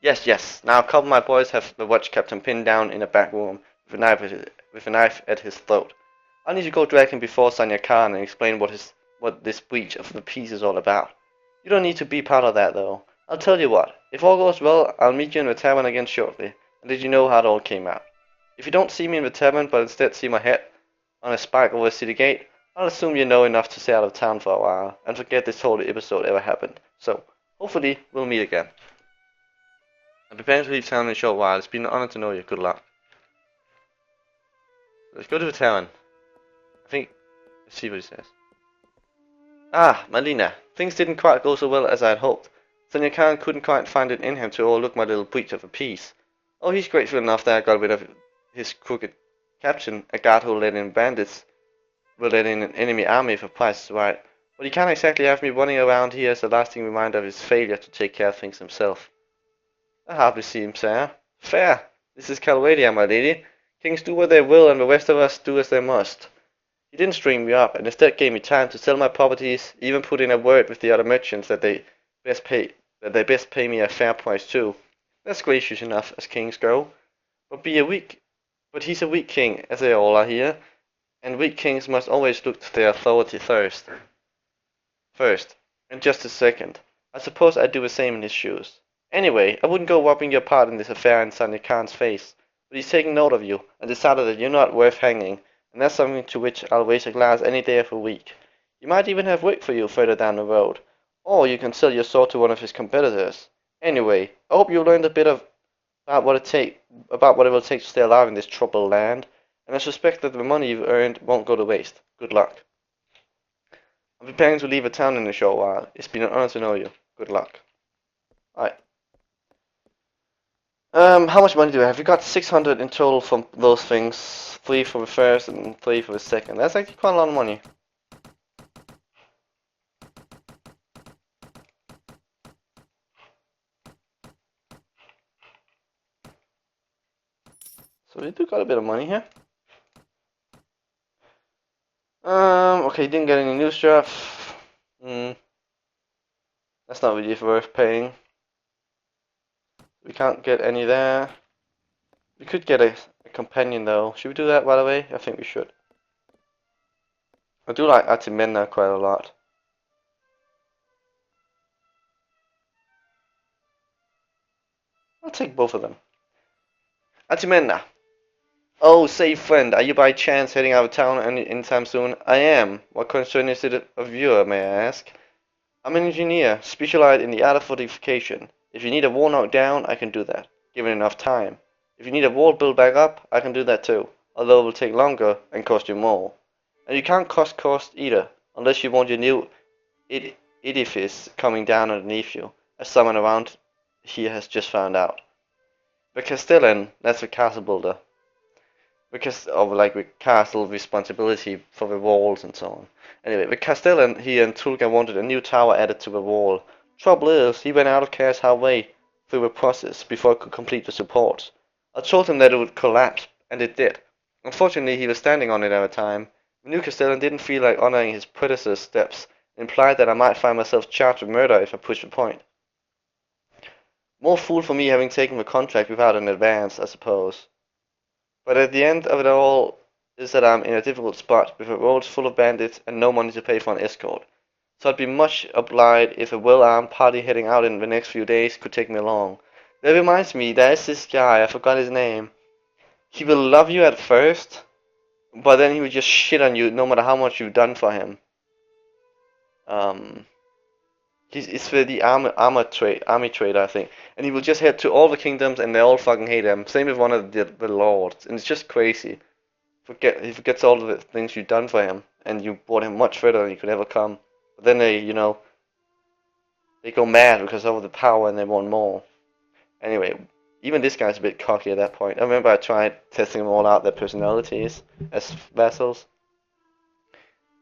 Yes, yes. Now a couple of my boys have the watch captain pinned down in a back room with a knife at his throat. I need to go drag him before Sanya Khan and explain what this breach of the peace is all about. You don't need to be part of that though. I'll tell you what. If all goes well, I'll meet you in the tavern again shortly and let you know how it all came out. If you don't see me in the tavern but instead see my head on a spike over the city gate, I'll assume you know enough to stay out of town for a while and forget this whole episode ever happened. So, hopefully, we'll meet again. I'm preparing to leave town in a short while. It's been an honor to know you. Good luck. Let's go to the tavern. Let's see what he says. Ah, Malina. Things didn't quite go so well as I had hoped. Sanya Khan couldn't quite find it in him to overlook my little breach of a peace. Oh, he's grateful enough that I got rid of his crooked captain, a guard who let in bandits, will let in an enemy army if the price is right. But he can't exactly have me running around here as a lasting reminder of his failure to take care of things himself. That hardly seems fair. Fair! This is Calvadia, my lady. Kings do what they will, and the rest of us do as they must. He didn't string me up, and instead gave me time to sell my properties, even put in a word with the other merchants that they best pay me a fair price too. That's gracious enough as kings go. But he's a weak king, as they all are here, and weak kings must always look to their authority first. And just a second. I suppose I'd do the same in his shoes. Anyway, I wouldn't go rubbing your part in this affair in Sanya Khan's face, but he's taken note of you and decided that you're not worth hanging, and that's something to which I'll raise a glass any day of the week. You might even have work for you further down the road, or you can sell your sword to one of his competitors. Anyway, I hope you learned a bit about what it will take to stay alive in this troubled land, and I suspect that the money you've earned won't go to waste. Good luck. I'm preparing to leave the town in a short while. It's been an honor to know you. Good luck. Alright. How much money do I have? We got 600 in total from those things. 3 for the first and 3 for the second. That's actually quite a lot of money. So we do got a bit of money here. Okay, didn't get any new stuff. That's not really worth paying. We can't get any there. We could get a companion though. Should we do that, by the way? I think we should. I do like Atimena quite a lot. I'll take both of them. Atimena. Oh, say friend, are you by chance heading out of town anytime soon? I am. What concern is it of yours, may I ask? I'm an engineer, specialized in the art of fortification. If you need a wall knocked down, I can do that, given enough time. If you need a wall built back up, I can do that too. although it will take longer and cost you more. And you can't cut cost either, unless you want your new edifice coming down underneath you, as someone around here has just found out. The Castellan, that's the castle builder, because of like the castle responsibility for the walls and so on. Anyway, the Castellan, he and Tulga wanted a new tower added to the wall. Trouble is, he went out of cares halfway through the process before he could complete the support. I told him that it would collapse, and it did. Unfortunately, he was standing on it at the time. The new Castellan didn't feel like honoring his predecessor's steps, and implied that I might find myself charged with murder if I pushed the point. More fool for me having taken the contract without an advance, I suppose. But at the end of it all is that I'm in a difficult spot with the roads full of bandits and no money to pay for an escort. So I'd be much obliged if a well-armed party heading out in the next few days could take me along. That reminds me, there's this guy, I forgot his name. He will love you at first, but then he will just shit on you no matter how much you've done for him. It's for the army trader, I think. And he will just head to all the kingdoms and they all fucking hate him. Same with one of the lords. And it's just crazy. He forgets all of the things you've done for him. And you brought him much further than he could ever come. But then they, they go mad because of the power and they want more. Anyway, even this guy's a bit cocky at that point. I remember I tried testing them all out, their personalities as vassals.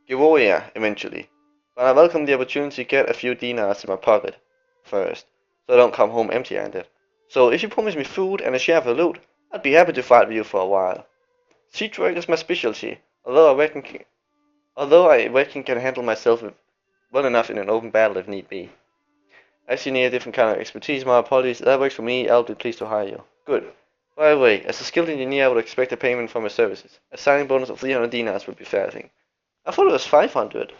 Gevoria, eventually. But I welcome the opportunity to get a few dinars in my pocket first, so I don't come home empty-handed. So if you promise me food and a share of the loot, I'd be happy to fight with you for a while. Siege work is my specialty, although I reckon can handle myself well enough in an open battle if need be. As you need a different kind of expertise, my apologies, that works for me, I'll be pleased to hire you. Good. By the way, as a skilled engineer, I would expect a payment for my services. A signing bonus of 300 dinars would be fair, I think. I thought it was 500.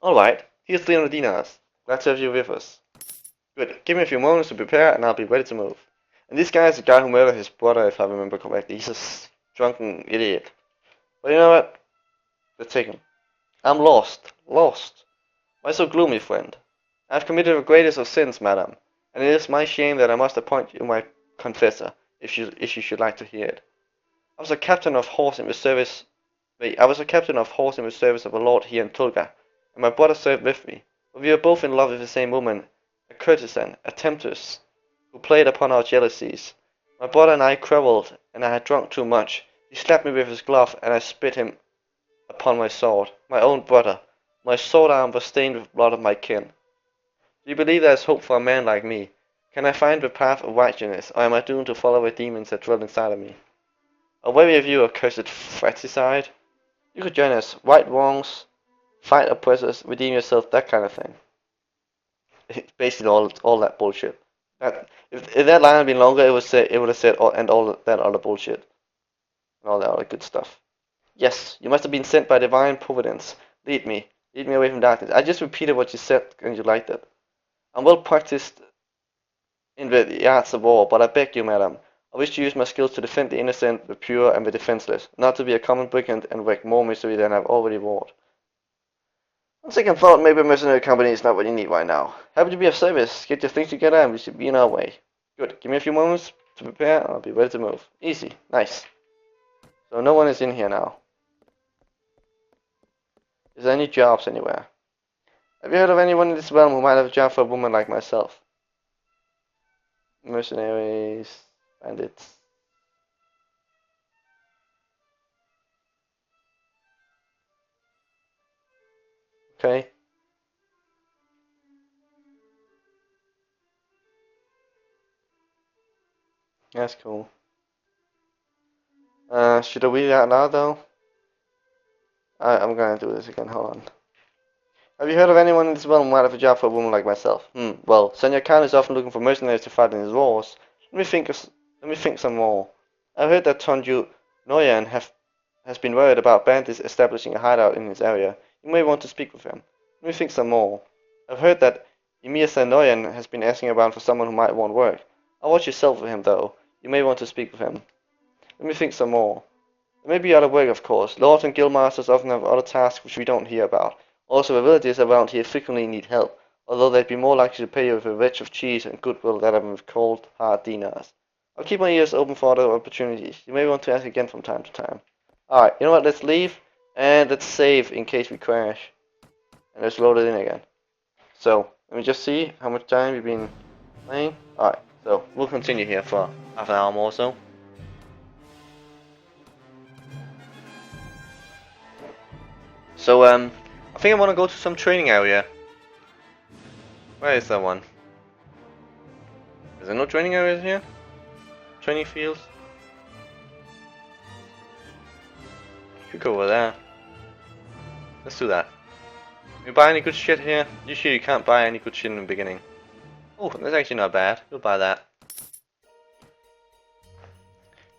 Alright, here's 300 dinars. Glad to have you with us. Good, give me a few moments to prepare and I'll be ready to move. And this guy is the guy who murdered his brother, if I remember correctly. He's a drunken idiot. But you know what? Let's take him. I'm lost. Lost. Why so gloomy, friend? I have committed the greatest of sins, madam, and it is my shame that I must appoint you my confessor, if you should like to hear it. I was a captain of horse in the service of a lord here in Tulga, and my brother served with me. But we were both in love with the same woman, a courtesan, a temptress, who played upon our jealousies. My brother and I quarrelled, and I had drunk too much. He slapped me with his glove, and I spit him upon my sword. My own brother. My sword arm was stained with blood of my kin. Do you believe there is hope for a man like me? Can I find the path of righteousness, or am I doomed to follow the demons that dwell inside of me? Are weary of you, accursed fratricide? You could join us. Right wrongs, fight oppressors, redeem yourself, that kind of thing. It's basically all that bullshit. If that line had been longer, it would have said all that other bullshit and all that other good stuff. Yes, you must have been sent by divine providence. Lead me away from darkness. I just repeated what you said, and you liked it. I'm well practiced in the arts of war, but I beg you, madam, I wish to use my skills to defend the innocent, the pure, and the defenseless, not to be a common brigand and wreak more misery than I've already wrought. On second thought, maybe a mercenary company is not what you need right now. Happy to be of service. Get your things together and we should be on our way. Good. Give me a few moments to prepare and I'll be ready to move. Easy. Nice. So no one is in here now. Is there any jobs anywhere? Have you heard of anyone in this realm who might have a job for a woman like myself? Mercenaries, bandits. Okay. That's cool. Should I read it out loud though? I'm gonna do this again, hold on. Have you heard of anyone in this realm who might have a job for a woman like myself? Well, Senor Khan is often looking for mercenaries to fight in his wars. Let me think some more. I've heard that Tonju Noyan has been worried about bandits establishing a hideout in his area. You may want to speak with him. Let me think some more. I've heard that Emir Noyan has been asking around for someone who might want work. I'll watch yourself with him though. You may want to speak with him. Let me think some more. There may be other work, of course. Lords and guildmasters often have other tasks which we don't hear about. Also, the villagers around here frequently need help, although they'd be more likely to pay you with a wedge of cheese and goodwill than with cold, hard dinars. I'll keep my ears open for other opportunities. You may want to ask again from time to time. Alright, you know what, let's leave, and let's save in case we crash. And let's load it in again. So, let me just see how much time we've been playing. Alright, so we'll continue here for half an hour more or so. So, I think I want to go to some training area. Where is that one? Is there no training areas here? Training fields? Could go over there. Let's do that. You buy any good shit here? Usually you can't buy any good shit in the beginning. Oh, that's actually not bad. We'll buy that.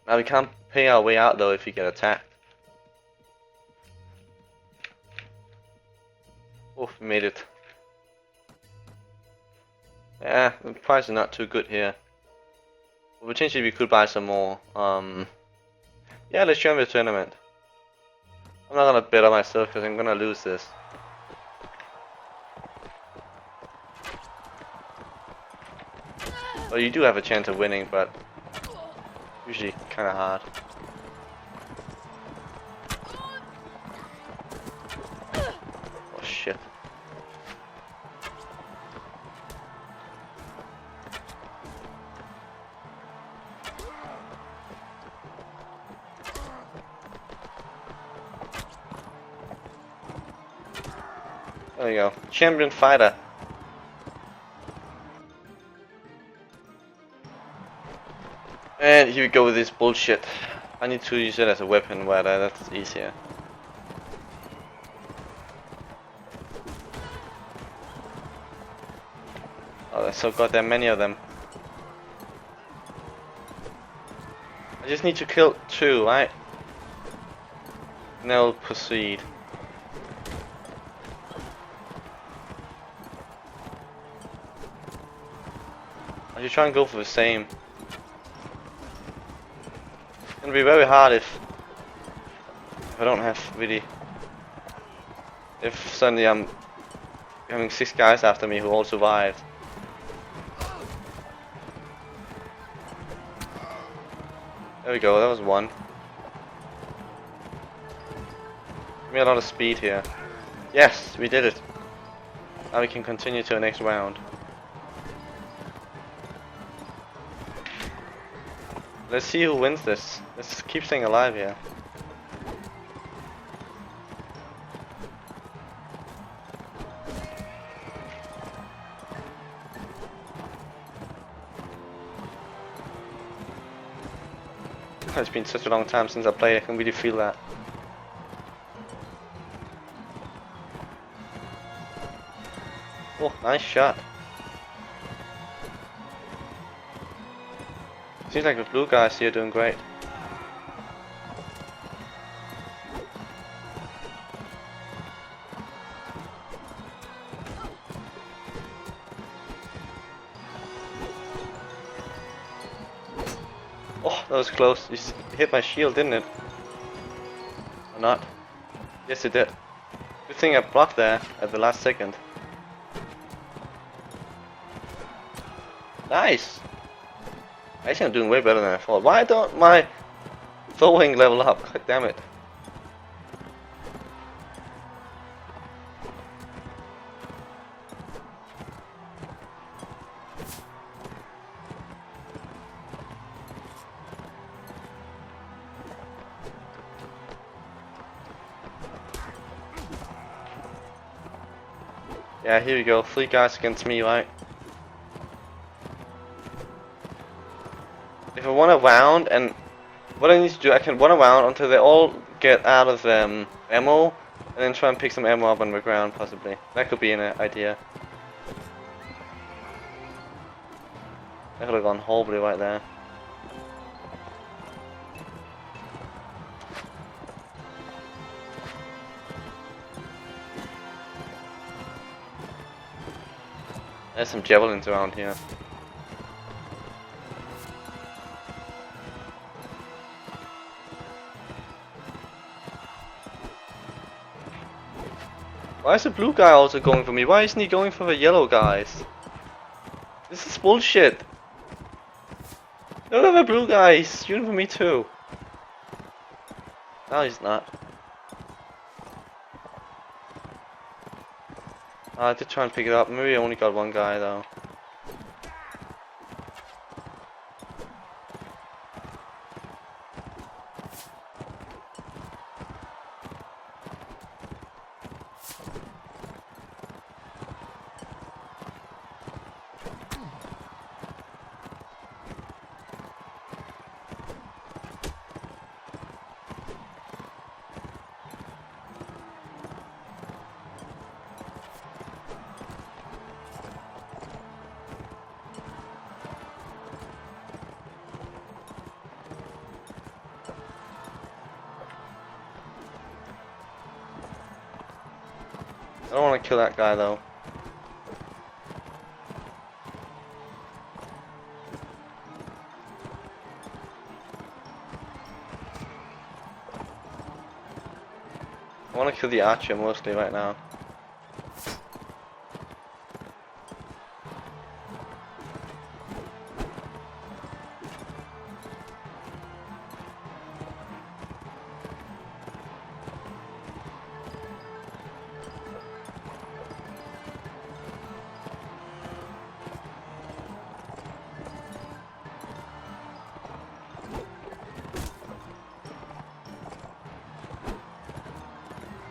Now we can't pay our way out though if we get attacked. Oh, we made it. Yeah, the price is not too good here. But potentially we could buy some more. Yeah, let's join the tournament. I'm not gonna bet on myself because I'm gonna lose this. Well, you do have a chance of winning, but usually kind of hard. Oh shit. There we go. Champion fighter. And here we go with this bullshit. I need to use it as a weapon, but that's easier. Oh, there's so goddamn many of them. I just need to kill 2, right? And they'll proceed. I should try and go for the same. It's gonna be very hard if I don't have really. If suddenly I'm having 6 guys after me who all survived. There we go, that was 1. Give me a lot of speed here. Yes, we did it. Now we can continue to the next round. Let's see who wins this. Let's keep staying alive here. It's been such a long time since I played, I can really feel that. Oh, nice shot. Seems like the blue guys here are doing great. Oh, that was close. You hit my shield, didn't it? Or not? Yes, it did. Good thing I blocked there at the last second. Nice! Actually, I'm doing way better than I thought. Why don't my throwing level up? God damn it. Yeah, here we go. 3 guys against me, right? If I want a round, and what I need to do, I can run around until they all get out of ammo, and then try and pick some ammo up on the ground, possibly. That could be an idea. That could have gone horribly right there. There's some javelins around here. Why is the blue guy also going for me? Why isn't he going for the yellow guys? This is bullshit. No, no, the blue guy, he's shooting for me too. No, he's not. I did try and pick it up. Maybe I only got one guy though. I don't want to kill that guy though. I want to kill the archer mostly right now.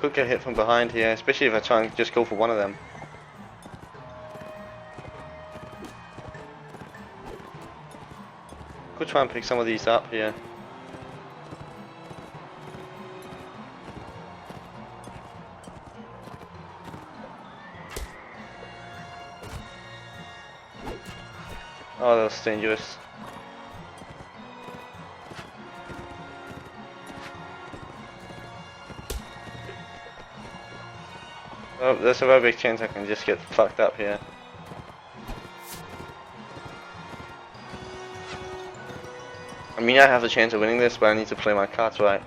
Could get hit from behind here, especially if I try and just go for one of them. Could try and pick some of these up here. Oh, that was dangerous. Oh, there's a very big chance I can just get fucked up here. I mean, I have a chance of winning this, but I need to play my cards right.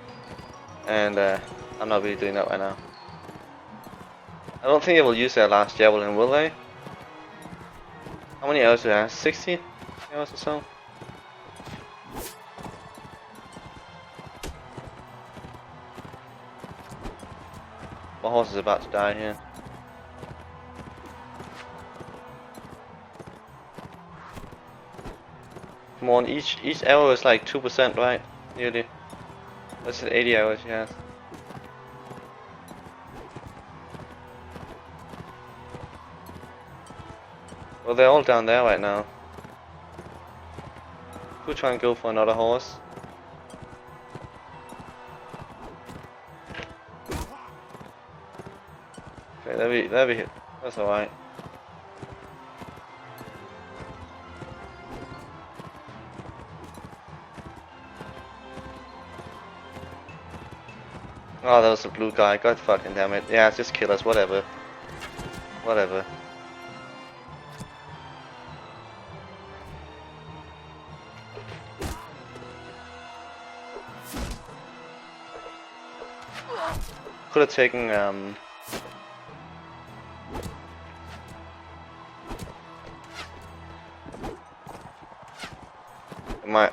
And I'm not really doing that right now. I don't think they will use their last javelin, will they? How many arrows do they have? 60 arrows or so? My horse is about to die here. Come on, each arrow is like 2%, right? Nearly. That's 80 arrows, yeah. Well, they're all down there right now. Could try and go for another horse. Okay, there we hit. That's alright. Oh, that was a blue guy. God fucking damn it. Yeah, just kill us. Whatever. Whatever. Could have taken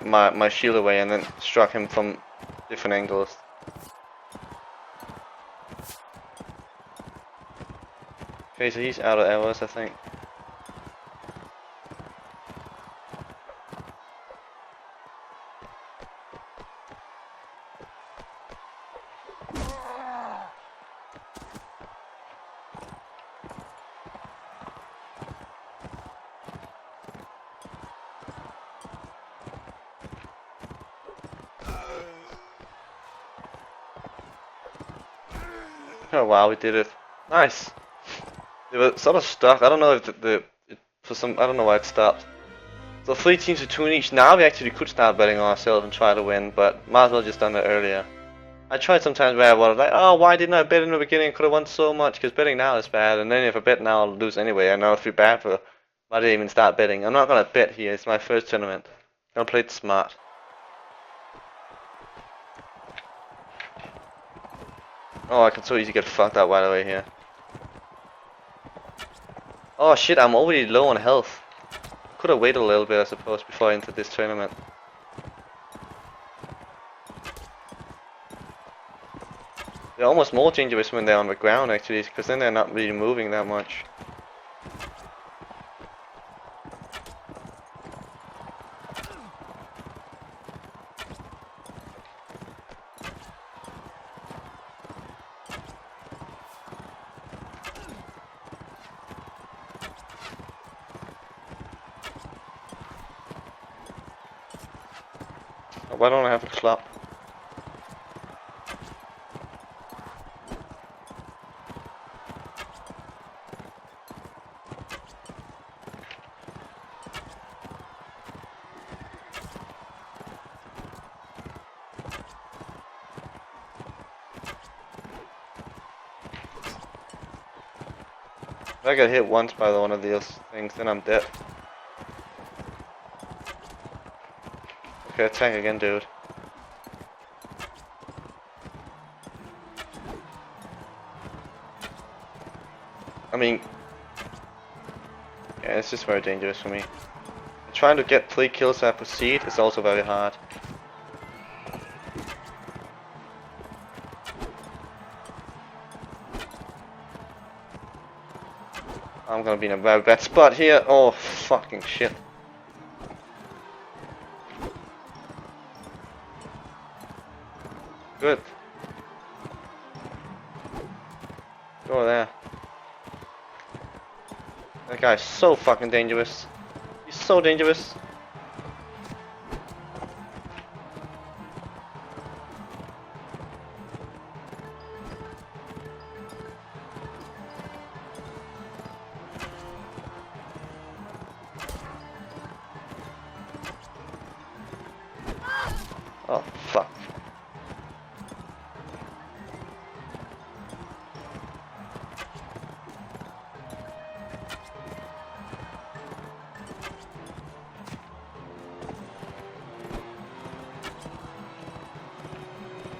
my shield away and then struck him from different angles. Okay, so he's out of arrows, I think. Oh wow, we did it. Nice. They were sort of stuck. I don't know if for some, I don't know why it stopped. So 3 teams with 2 in each. Now we actually could start betting on ourselves and try to win, but might as well just done it earlier. I tried sometimes where I was like, oh, why didn't I bet in the beginning? Could have won so much, because betting now is bad, and then if I bet now I'll lose anyway. I know I feel bad for why didn't even start betting. I'm not gonna bet here. It's my first tournament. I'm gonna play it smart. Oh, I can so easily get fucked up right away here. Oh shit, I'm already low on health. Could have waited a little bit, I suppose, before I entered this tournament. They're almost more dangerous when they're on the ground actually, because then they're not really moving that much. Why don't I have a club? If I get hit once by one of these things, then I'm dead. Okay, attack again, dude. I mean, yeah, it's just very dangerous for me. Trying to get 3 kills at proceed is also very hard. I'm gonna be in a very bad spot here. Oh, fucking shit. Good. Go there. That guy's so fucking dangerous. He's so dangerous. Oh, fuck.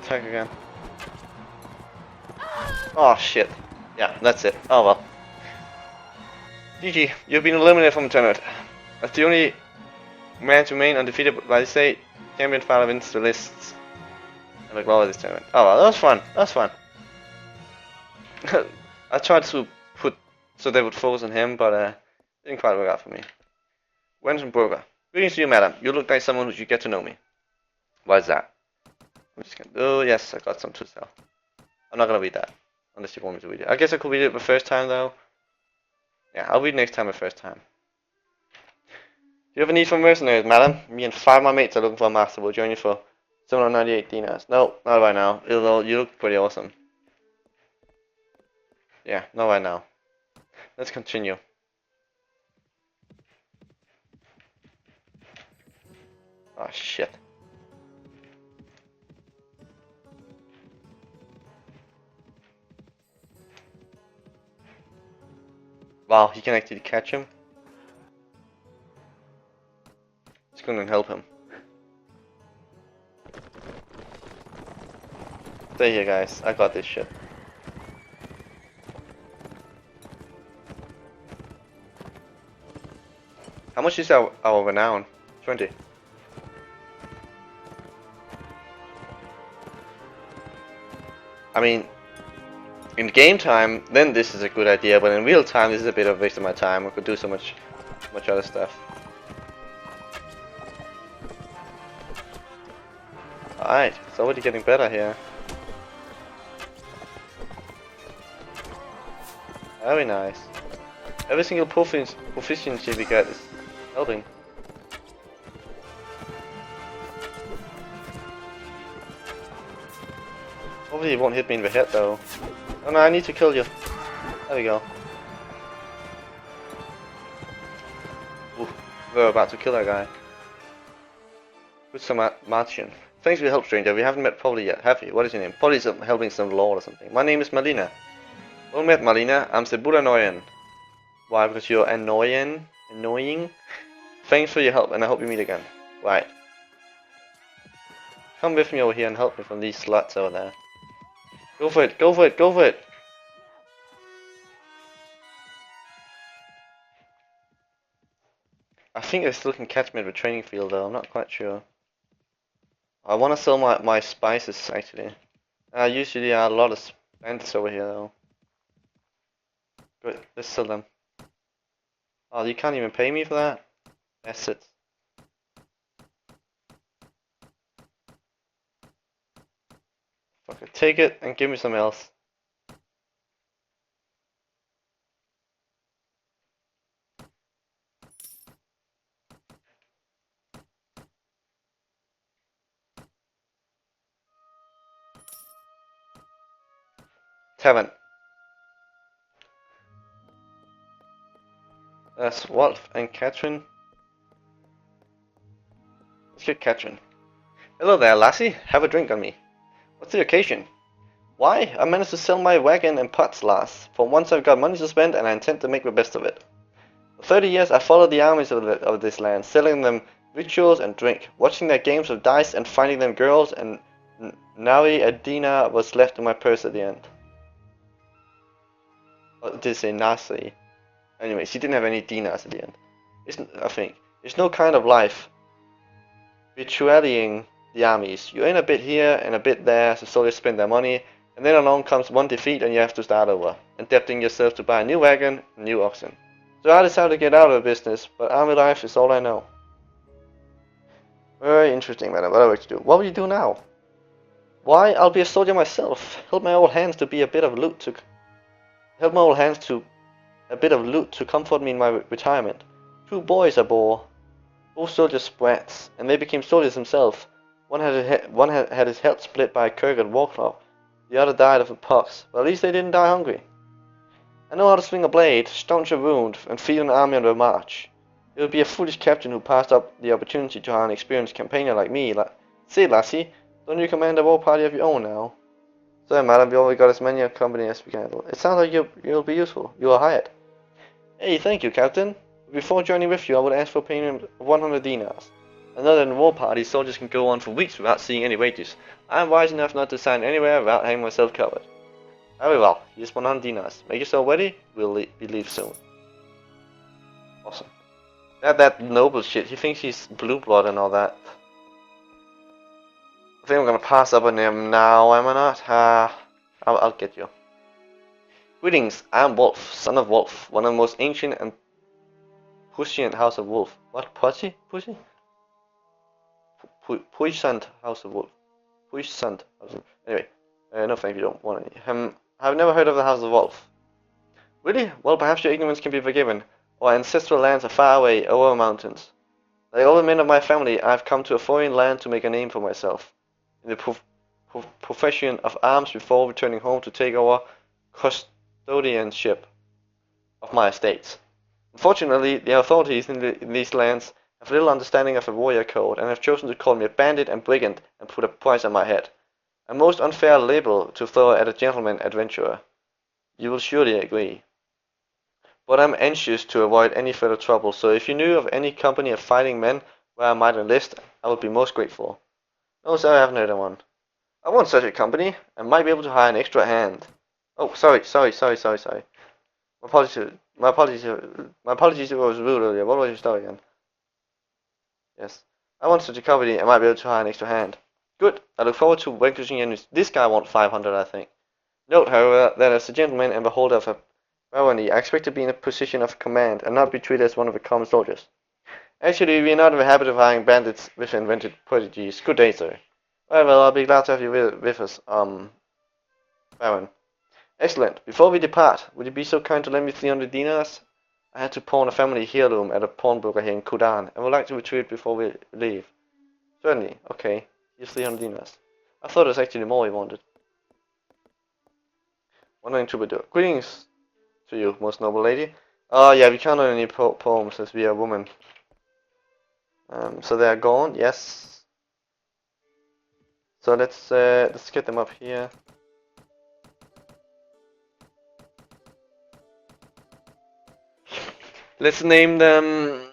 Attack again. Oh, shit. Yeah, that's it. Oh, well. GG, you've been eliminated from the tournament. As the only man to remain undefeated by the state, champion finally wins the lists. And the glory of this tournament. Oh, well, that was fun. That was fun. I tried to put so they would focus on him, but didn't quite work out for me. Wenson Burger. Greetings to you, madam. You look like someone who should get to know me. Why is that? I'm just gonna. Oh, yes, I got some to sell. I'm not gonna read that. Unless you want me to read it. I guess I could read it the first time, though. Yeah, I'll read next time the first time. Do you have a need for mercenaries, madam? Me and 5 of my mates are looking for a master. We'll join you for 798 dinars. No, not right now. Although you look pretty awesome. Yeah, not right now. Let's continue. Oh, shit. Wow, he can actually catch him. It's gonna help him. Stay here, guys. I got this shit. How much is our renown? 20. I mean, in game time, then this is a good idea, but in real time, this is a bit of a waste of my time. I could do so much other stuff. Alright, it's already getting better here. Very nice. Every single proficiency we get is helping. Hopefully he won't hit me in the head though. Oh no, I need to kill you. There we go. Ooh, we're about to kill that guy. With some Martian. Thanks for your help, stranger. We haven't met Polly yet, have you? What is your name? Polly's helping some lord or something. My name is Malina. Well met, Malina. I'm Sebulanoyan. Why? Because you're annoying? Annoying? Thanks for your help, and I hope we meet again. Right. Come with me over here and help me from these sluts over there. Go for it, go for it, go for it! I think they still can catch me at the training field though, I'm not quite sure. I want to sell my spices actually. Usually a lot of bandits over here though. Good, let's sell them. Oh, you can't even pay me for that? That's it. Fuck it, take it and give me something else. Tavern. That's Wolf and Catherine. Let's get Catherine. Hello there, lassie. Have a drink on me. What's the occasion? Why? I managed to sell my wagon and pots last. For once I've got money to spend and I intend to make the best of it. For 30 years I followed the armies of this land, selling them victuals and drink, watching their games of dice and finding them girls, and now a dinar was left in my purse at the end. Oh, did it say nasi? Anyway, she didn't have any dinars at the end. I think. It's no kind of life. Virtuallying the armies. You earn a bit here and a bit there, so soldiers spend their money, and then along comes one defeat and you have to start over, indebting yourself to buy a new wagon and new oxen. So I decided to get out of the business, but army life is all I know. Very interesting, madam. What are we to do? What will you do now? Why, I'll be a soldier myself. Help my old hands to a bit of loot to comfort me in my retirement. 2 boys I bore. Both soldiers sprats, and they became soldiers themselves. One had his head split by a Khergit war club. The other died of a pox, but at least they didn't die hungry. I know how to swing a blade, staunch a wound, and feed an army on the march. It would be a foolish captain who passed up the opportunity to hire an experienced campaigner like me. Say, lassie, don't you command a war party of your own now? Sorry, madam, we only got as many a company as we can handle. It sounds like you'll be useful. You are hired. Hey, thank you, captain. Before joining with you, I would ask for payment of 100 dinars. Another than war parties, soldiers can go on for weeks without seeing any wages. I am wise enough not to sign anywhere without having myself covered. Very well, here's 100 dinars. Make yourself ready, we'll leave soon. Awesome. That noble shit, he thinks he's blue blood and all that. I think I'm gonna pass up on him now, am I not? I'll get you. Greetings, I am Wolf, son of Wolf, one of the most ancient and puissant house of Wolf. What? Pussy? Pussy? Puissant house of Wolf. Puissant house of Wolf. Anyway, no thank you, don't want any. I've never heard of the House of Wolf. Really? Well, perhaps your ignorance can be forgiven. Our ancestral lands are far away, over mountains. Like all the men of my family, I have come to a foreign land to make a name for myself. In the profession of arms before returning home to take over custodianship of my estates. Unfortunately, the authorities in these lands have little understanding of the warrior code and have chosen to call me a bandit and brigand and put a price on my head. A most unfair label to throw at a gentleman adventurer. You will surely agree. But I'm anxious to avoid any further trouble, so if you knew of any company of fighting men where I might enlist, I would be most grateful. No, sir, I haven't heard of one. I want such a company. I might be able to hire an extra hand. Oh, sorry. My apologies if I was rude earlier. What was your story again? Yes. I want such a company. I might be able to hire an extra hand. Good. I look forward to vanquishing your news. This guy wants 500, I think. Note, however, that as a gentleman and beholder of a barony, I expect to be in a position of command and not be treated as one of the common soldiers. Actually, we are not in the habit of hiring bandits with invented prodigies. Good day, sir. Well, I'll be glad to have you with us, Baron. Excellent. Before we depart, would you be so kind to lend me 300 dinars? I had to pawn a family heirloom at a pawnbroker here in Kudan, and would like to retrieve it before we leave. Certainly. Okay. Here's 300 dinars. I thought it was actually more he wanted. Wandering troubadour. Greetings to you, most noble lady. Oh, yeah, we can't learn any poems since we are women. So they are gone, yes. So let's get them up here. Let's name them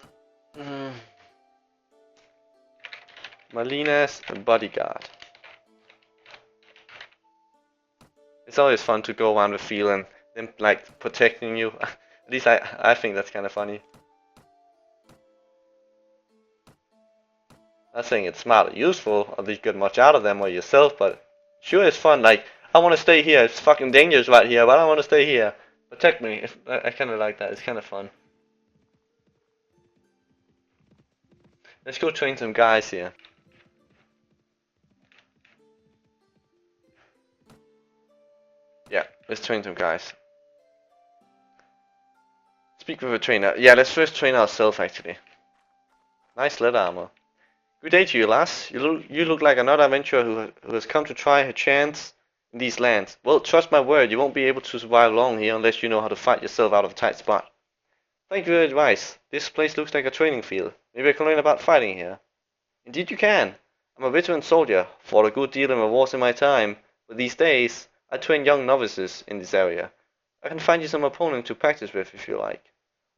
Malina's bodyguard. It's always fun to go around with feeling them like protecting you. At least I think that's kind of funny. Not saying it's smart or useful, or that you get much out of them or yourself, but Sure, it's fun. Like, I want to stay here. It's fucking dangerous right here, but I want to stay here. Protect me. I kind of like that. It's kind of fun. Let's go train some guys here. Yeah, let's train some guys. Speak with a trainer. Yeah, let's first train ourselves, actually. Nice leather armor. Good day to you, lass. You look like another adventurer who has come to try her chance in these lands. Well, trust my word, you won't be able to survive long here unless you know how to fight yourself out of a tight spot. Thank you for your advice. This place looks like a training field. Maybe I can learn about fighting here. Indeed you can. I'm a veteran soldier, fought a good deal in the wars in my time, but these days, I train young novices in this area. I can find you some opponent to practice with if you like.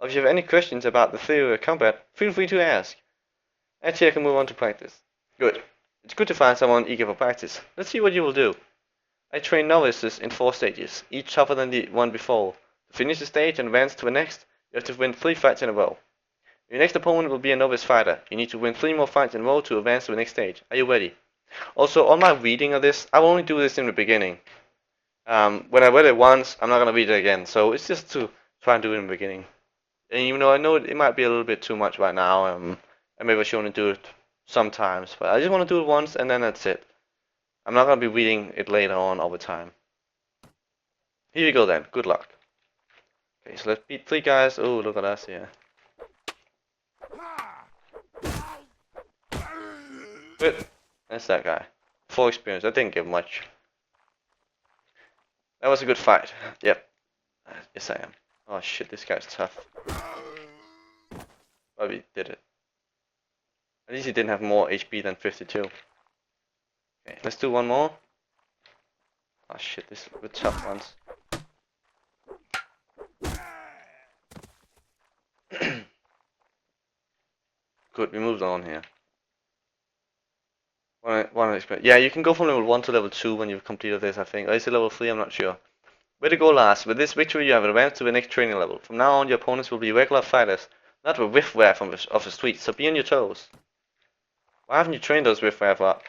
Or if you have any questions about the theory of combat, feel free to ask. Actually, I can move on to practice. Good. It's good to find someone eager for practice. Let's see what you will do. I train novices in 4 stages, each tougher than the one before. To finish a stage and advance to the next, you have to win 3 fights in a row. Your next opponent will be a novice fighter. You need to win 3 more fights in a row to advance to the next stage. Are you ready? Also, on my reading of this, I will only do this in the beginning. When I read it once, I'm not going to read it again. So it's just to try and do it in the beginning. And even though I know it might be a little bit too much right now, and maybe I should only do it sometimes. But I just want to do it once and then that's it. I'm not going to be reading it later on over time. Here you go then. Good luck. Okay, so let's beat 3 guys. Oh, look at us here. Good. That's that guy. 4 experience. I didn't give much. That was a good fight. Yep. Yes, I am. Oh shit, this guy's tough. But we did it. At least he didn't have more HP than 52. Okay, let's do one more. Oh shit, this is the tough ones. Good, we moved on here. One experience. Yeah, you can go from level 1 to level 2 when you've completed this, I think. Or is it level 3? I'm not sure. Way to go, lass. With this victory, you have advanced to the next training level. From now on, your opponents will be regular fighters, not the riffraff of the streets, so be on your toes. Why haven't you trained those riffraff up?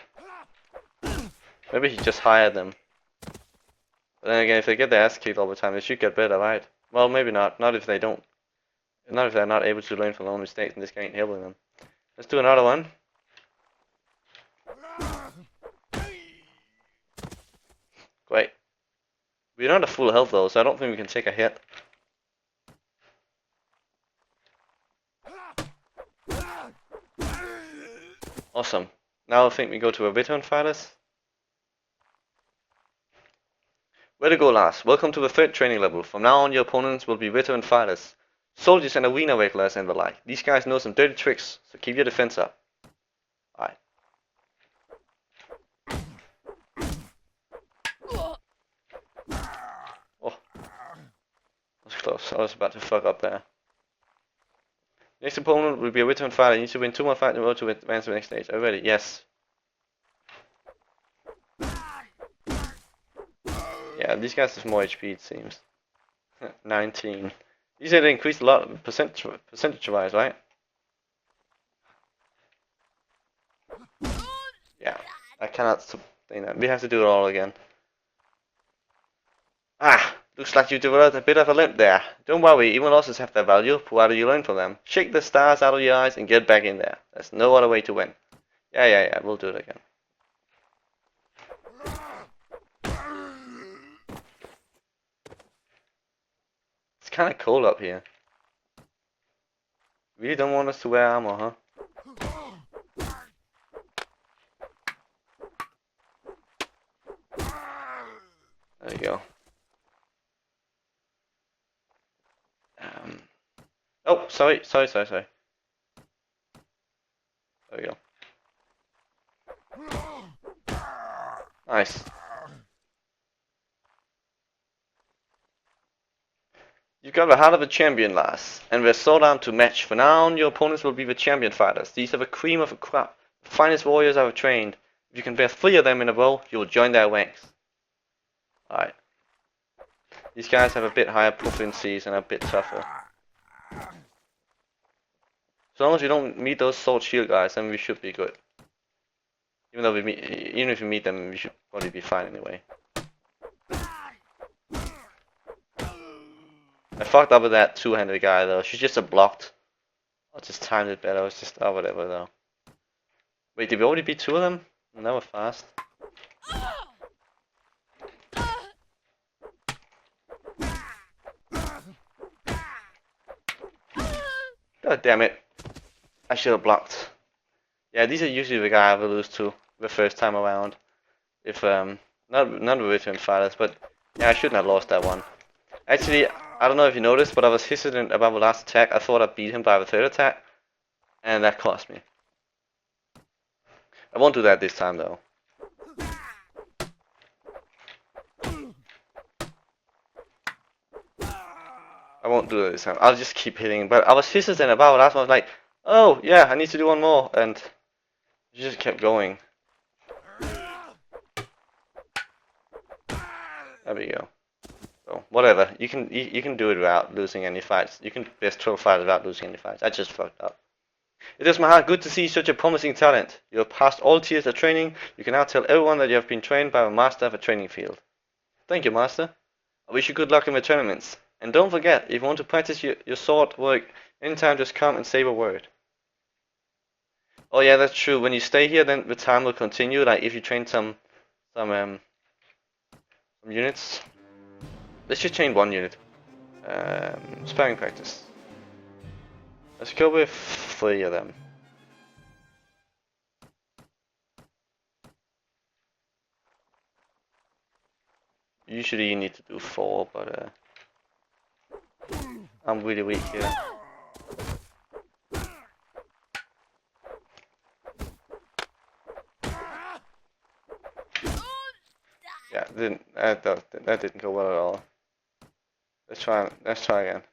Maybe he just hired them. But then again, if they get their ass kicked all the time, they should get better, right? Well, maybe not. Not if they don't. Not if they're not able to learn from their own mistakes and this guy ain't helping them. Let's do another one. Great. We're not at full health though, so I don't think we can take a hit. Awesome. Now I think we go to our veteran fighters. Way to go, lass. Welcome to the 3rd training level. From now on, your opponents will be veteran fighters. Soldiers and arena regulars and the like. These guys know some dirty tricks, so keep your defense up. Alright. Oh. That was close. I was about to fuck up there. Next opponent will be a veteran fighter. You need to win 2 more fights in a row to advance to the next stage. Are you ready? Yes. Yeah, these guys have more HP it seems. 19. You said they increased a lot percentage-wise, right? Yeah, I cannot sustain that. We have to do it all again. Ah, looks like you developed a bit of a limp there. Don't worry, even losses have their value, provided you learn from them. Shake the stars out of your eyes and get back in there. There's no other way to win. Yeah, we'll do it again. It's kind of cold up here. Really don't want us to wear armor, huh? There you go. Oh, sorry. There we go. Nice. You've got the heart of a champion, lass, and we're so down to match. For now on, your opponents will be the champion fighters. These are the cream of the crop, the finest warriors I've trained. If you can bear 3 of them in a row, you will join their ranks. Alright. These guys have a bit higher proficiencies and are a bit tougher. As long as we don't meet those sword shield guys, then we should be good. Even though even if we meet them, we should probably be fine anyway. I fucked up with that two-handed guy though. She's just a blocked. I just timed it better. It's just whatever though. Wait, did we already beat two of them? That was fast. God damn it! I should have blocked. Yeah, these are usually the guy I will lose to the first time around. If not the veteran fighters, but yeah, I shouldn't have lost that one. Actually, I don't know if you noticed, but I was hesitant about the last attack. I thought I beat him by the third attack, and that cost me. I won't do that this time though. I won't do that this time. I'll just keep hitting. But I was hesitant about the last one. I was like, oh yeah, I need to do one more, and it just kept going. There we go. So whatever. You can do it without losing any fights. You can best 12 fights without losing any fights. I just fucked up. It is my heart good to see such a promising talent. You have passed all tiers of training. You can now tell everyone that you have been trained by a master of a training field. Thank you, master. I wish you good luck in the tournaments. And don't forget, if you want to practice your sword work anytime, just come and say a word. Oh yeah, that's true. When you stay here, then the time will continue. Like if you train some units. Let's just train one unit. Sparring practice. Let's go with 3 of them. Usually you need to do 4, but I'm really weak here. Yeah, that didn't go well at all. Let's try again.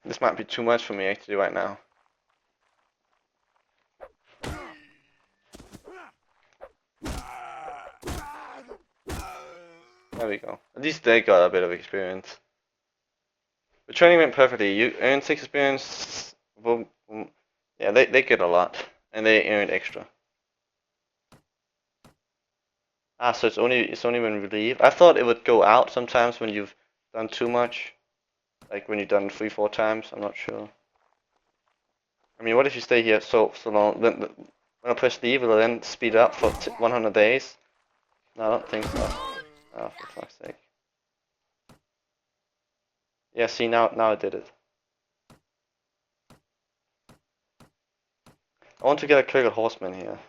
This might be too much for me actually right now. There we go. At least they got a bit of experience. The training went perfectly. You earned 6 experience. Boom, boom. Yeah, they get a lot, and they earned extra. Ah, so it's only when we leave. I thought it would go out sometimes when you've done too much, like when you've done 3-4 times. I'm not sure. I mean, what if you stay here so long? Then when I press leave, it'll then speed up for 100 days. No, I don't think so. Oh, for fuck's sake. Yeah, see now I did it. I want to get a Khergit horseman here.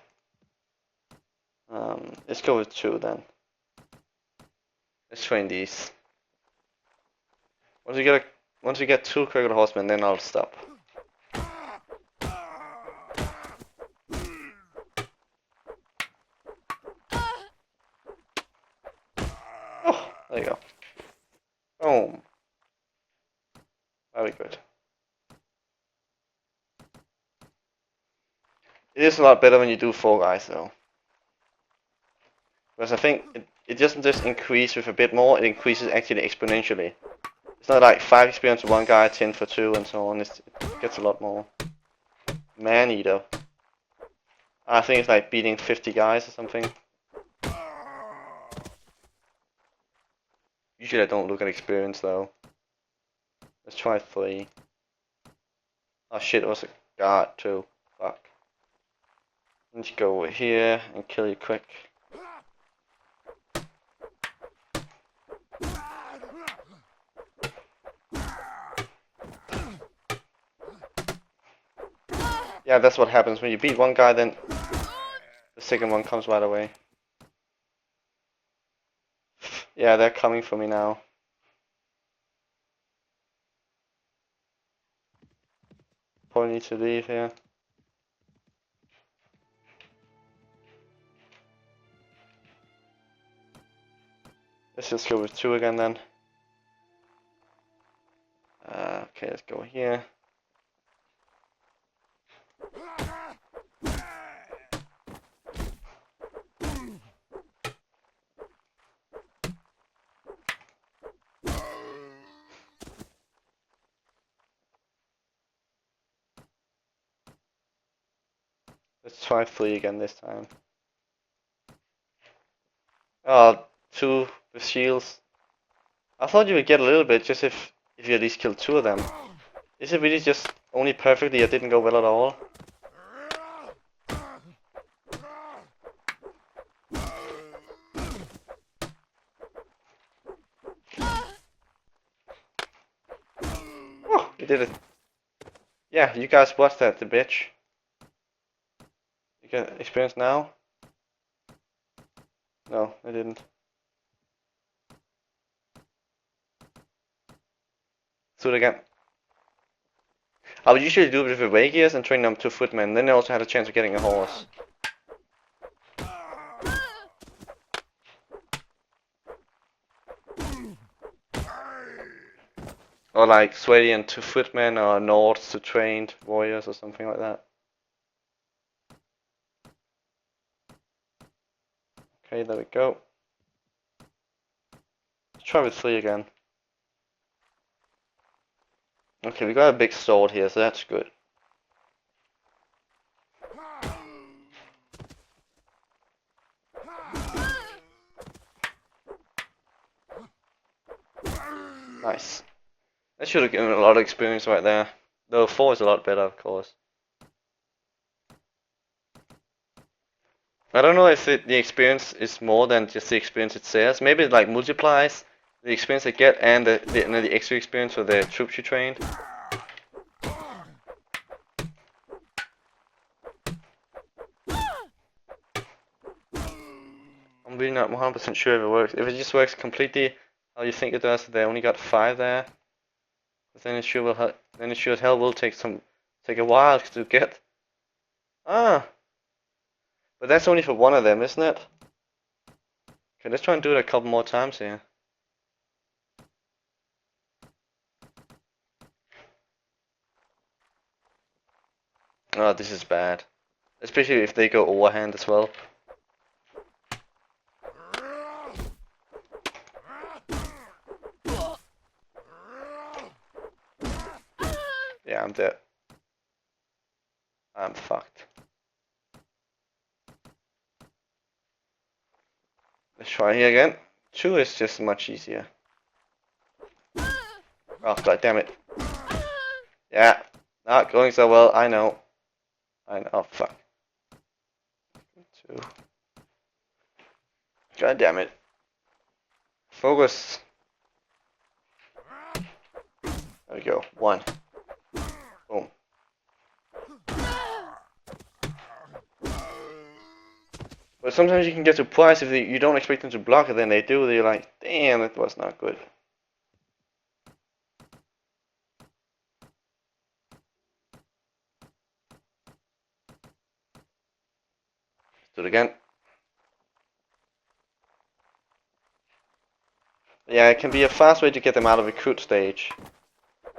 Let's go with 2 then. Let's train these. Once we get 2 Khergit horsemen, then I'll stop. Oh, there you go. Boom. Very good. It is a lot better when you do 4 guys though. Because I think it doesn't just increase with a bit more, it increases actually exponentially. It's not like 5 experience for 1 guy, 10 for 2 and so on. It gets a lot more. Man-eater. I think it's like beating 50 guys or something. Usually I don't look at experience though. Let's try 3. Oh shit, it was a guard too. Fuck. Let's go over here and kill you quick. Yeah, that's what happens when you beat 1 guy, then the second one comes right away. Yeah, they're coming for me now. Probably need to leave here. Let's just go with 2 again then. Okay, let's go here. Let's try 3 again this time. Oh, 2 with shields. I thought you would get a little bit just if you at least killed 2 of them. Is it really just only perfectly it didn't go well at all? Oh, we did it. Yeah, you guys watched that, the bitch. You get experience now? No, I didn't. Do it again. I would usually do it with away gears and train them to footmen, then they also had a chance of getting a horse. Or like Swadian to footmen or Nords to trained warriors or something like that. Okay, there we go. Let's try with 3 again. Okay, we got a big sword here, so that's good. Nice. That should have given a lot of experience right there. Though 4 is a lot better, of course. I don't know if the experience is more than just the experience it says. Maybe it like multiplies the experience they get and the extra experience for the troops you trained. I'm really not 100% sure if it works. If it just works completely how you think it does, they only got 5 there. But then it sure will. Then it sure as hell will take a while to get. Ah, but that's only for one of them, isn't it? Okay, let's try and do it a couple more times here. Oh, this is bad. Especially if they go overhand as well. Yeah, I'm dead. I'm fucked. Let's try here again. 2 is just much easier. Oh, god damn it. Yeah, not going so well, I know. Oh, fuck. 2. God damn it. Focus. There we go. 1. Boom. But sometimes you can get surprised if you don't expect them to block it, then they do. You're like, damn, it was not good. Let's do it again. Yeah, it can be a fast way to get them out of a recruit stage.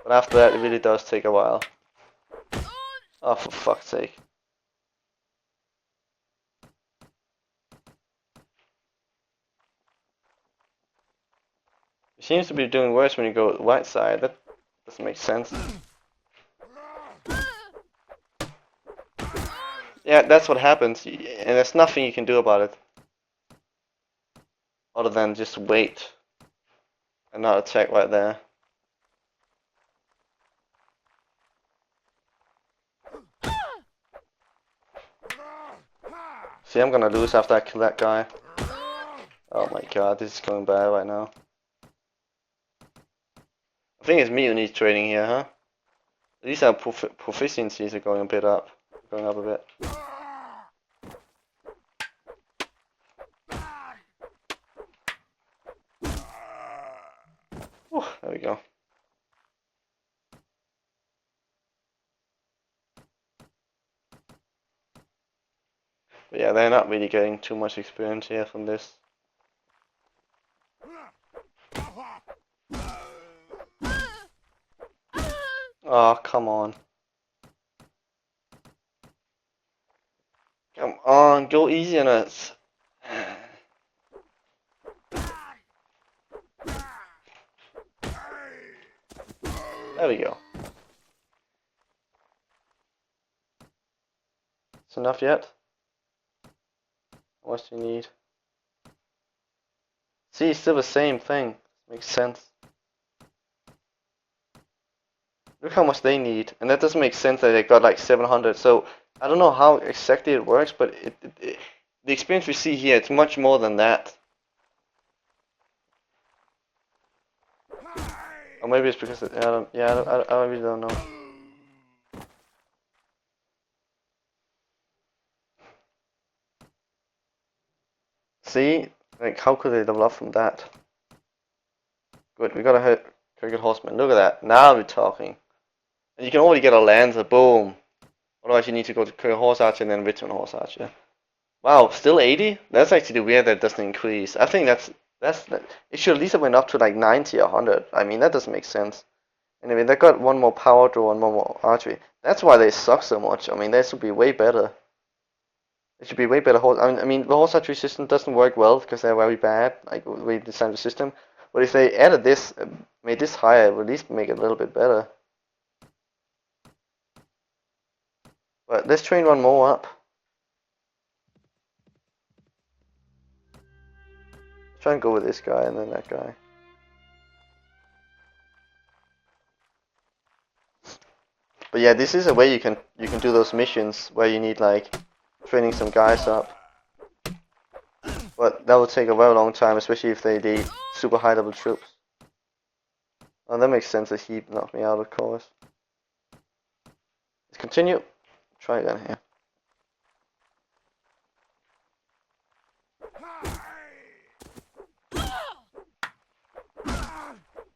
But after that, it really does take a while. Oh, for fuck's sake. It seems to be doing worse when you go right side. That doesn't make sense. Yeah, that's what happens. And there's nothing you can do about it. Other than just wait. And not attack right there. See, I'm gonna lose after I kill that guy. Oh my god, this is going bad right now. I think it's me who needs training here, huh? At least our proficiencies are going a bit up. Going up a bit. Whew, there we go. But yeah, they're not really getting too much experience here from this. Oh, come on. Come on, go easy on us. There we go. It's enough yet? much do you need? See, still the same thing. Makes sense. Look how much they need, and that doesn't make sense that they got like 700. So I don't know how exactly it works, but the experience we see here, it's much more than that. Or maybe it's because I really don't know. See, like how could they level up from that? Good, we got a Khergit horseman. Look at that. Now we're talking. And you can already get a lancer. Boom. Otherwise, you need to go to Khergit horse archer and then return horse archer. Wow, still 80? That's actually weird that it doesn't increase. I think it should at least have went up to like 90 or 100. I mean, that doesn't make sense. Anyway, they got one more power draw and one more archery. That's why they suck so much. I mean, they should be way better. It should be way better horse. I mean, the horse archery system doesn't work well because they're very bad. Like we designed the system. But if they added this, made this higher, it would at least make it a little bit better. But let's train one more up. Try and go with this guy and then that guy. But yeah, this is a way you can do those missions where you need like training some guys up. But that will take a very long time, especially if they need super high level troops. Oh, that makes sense that he knocked me out, of course. Let's continue. Try again here.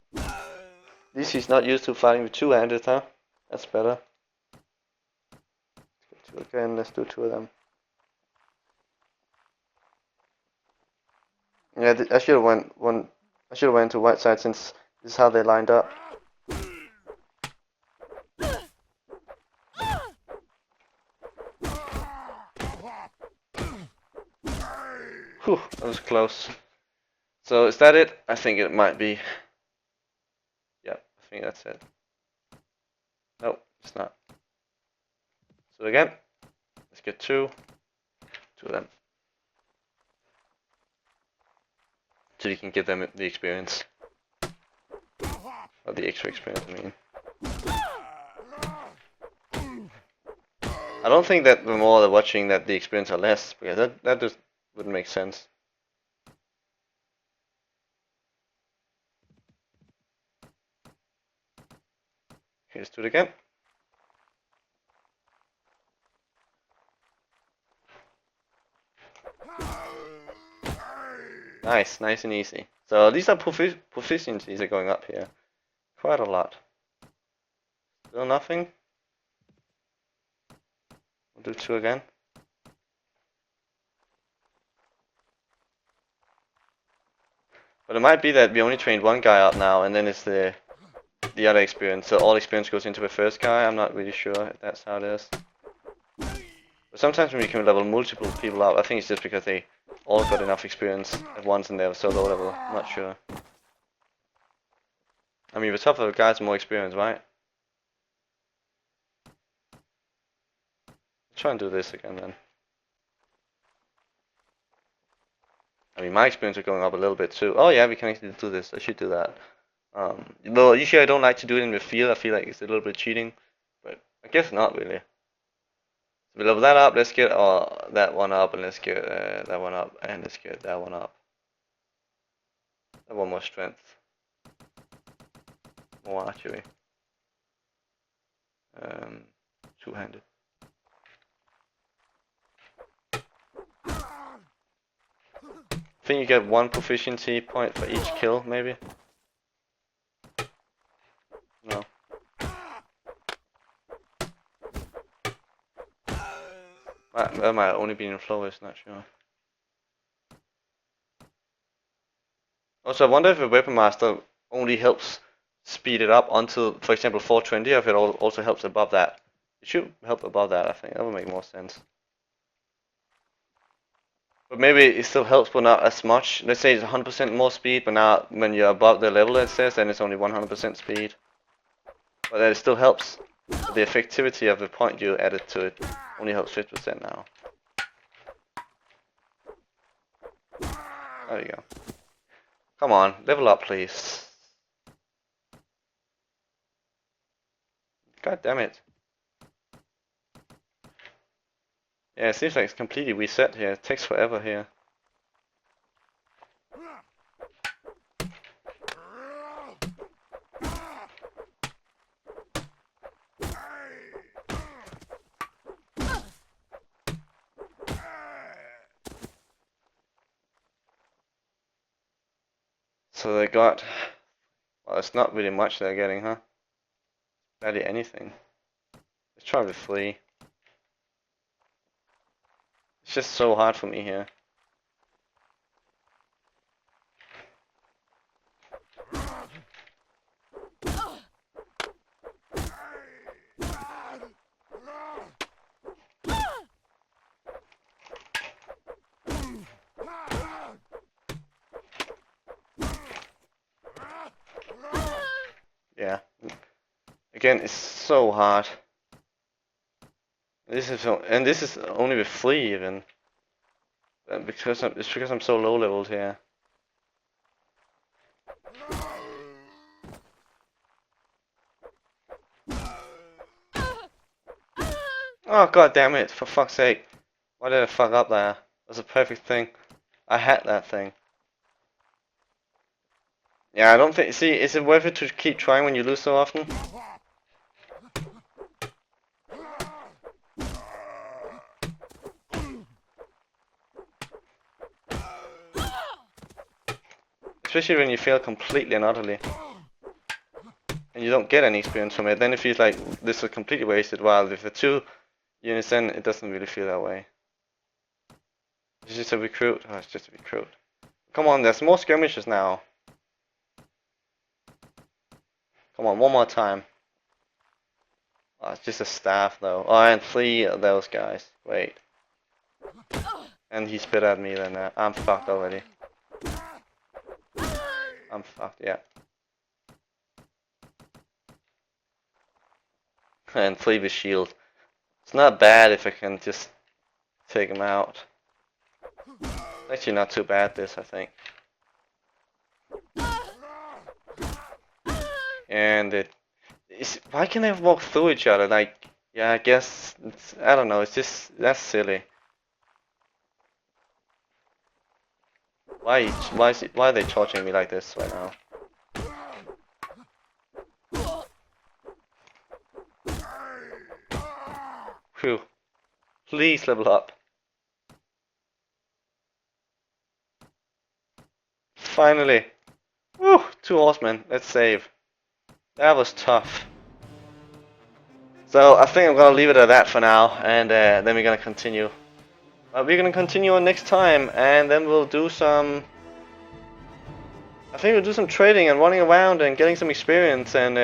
At least he's not used to fighting with two-handed, huh? That's better. Let's get two again. Let's do two of them. Yeah, I should have went to white side since this is how they lined up. Whew, that was close. So is that it? I think it might be. Yeah, I think that's it. No, it's not. So again, let's get two of them. So you can give them the experience. Or the extra experience, I mean. I don't think that the more they're watching that the experience are less, because that just wouldn't make sense. Okay, let's do it again. Nice, nice and easy. So these are proficiencies are going up here. Quite a lot. Still nothing. We'll do two again. But it might be that we only trained one guy up now, and then it's the other experience. So all experience goes into the first guy. I'm not really sure if that's how it is. But sometimes when we can level multiple people up, I think it's just because they all got enough experience at once and they were so low level. I'm not sure. I mean, the tougher the guys, the more experience, right? Try and do this again then. I mean, my experience is going up a little bit too. Oh yeah, we can actually do this. I should do that. Well, usually I don't like to do it in the field. I feel like it's a little bit cheating, but I guess not really. So we level that up. Let's get that one up, and let's get that one up, and let's get that one up. That one more strength, more archery, two-handed. I think you get one proficiency point for each kill, maybe. No. That might only be in flowers, not sure. Also, I wonder if a weapon master only helps speed it up until, for example, 420, or if it also helps above that. It should help above that, I think. That would make more sense. But maybe it still helps, but not as much. Let's say it's 100% more speed, but now when you're above the level it says, then it's only 100% speed. But that it still helps. The effectivity of the point you added to it only helps 50% now. There you go. Come on, level up, please. God damn it. Yeah, it seems like it's completely reset here. It takes forever here. So they got... Well, it's not really much they're getting, huh? Barely anything. Let's try with Flea. It's just so hard for me here. Yeah. Again, it's so hard. This is only with Flea even. It's because I'm so low leveled here. Oh god damn it, for fuck's sake. Why did I fuck up there? That's a perfect thing. I had that thing. Yeah, I don't think, see, is it worth it to keep trying when you lose so often? Especially when you fail completely and utterly. And you don't get any experience from it, then it feels like this was completely wasted, while with the 2 units then it doesn't really feel that way. It's just a recruit. Oh, it's just a recruit. Come on, there's more skirmishes now. Come on, one more time. Oh, it's just a staff though. Oh, and 3 of those guys. Wait. And he spit at me then. I'm fucked already. I'm fucked, yeah. And 3 with shield. It's not bad if I can just take him out. Actually not too bad this, I think. And why can they walk through each other? Like, yeah, I guess, I don't know, it's just, that's silly. Why are they charging me like this right now? Phew. Please level up. Finally. Woo! 2 horsemen. Let's save. That was tough. So I think I'm gonna leave it at that for now, and then we're gonna continue. We're gonna continue on next time, and then we'll do some... I think we'll do some trading and running around and getting some experience, and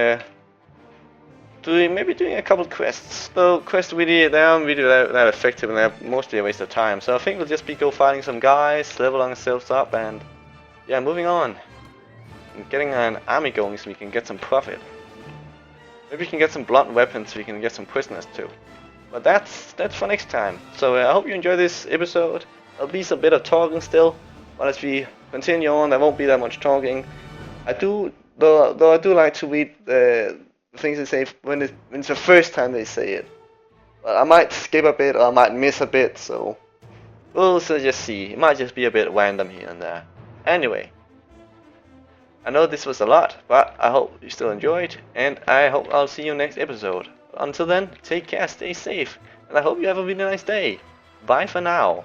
maybe doing a couple quests. Though quests they aren't really that effective, and they're mostly a waste of time. So I think we'll just go fighting some guys, leveling ourselves up, and yeah, moving on. And getting an army going so we can get some profit. Maybe we can get some blunt weapons so we can get some prisoners too. But that's for next time. So I hope you enjoy this episode. There'll be some bit of talking still, but as we continue on, there won't be that much talking. Though I do like to read the things they say when it's the first time they say it. But I might skip a bit or I might miss a bit, so we'll just see. It might just be a bit random here and there. Anyway. I know this was a lot, but I hope you still enjoyed, and I hope I'll see you next episode. Until then, take care, stay safe, and I hope you have a really nice day. Bye for now.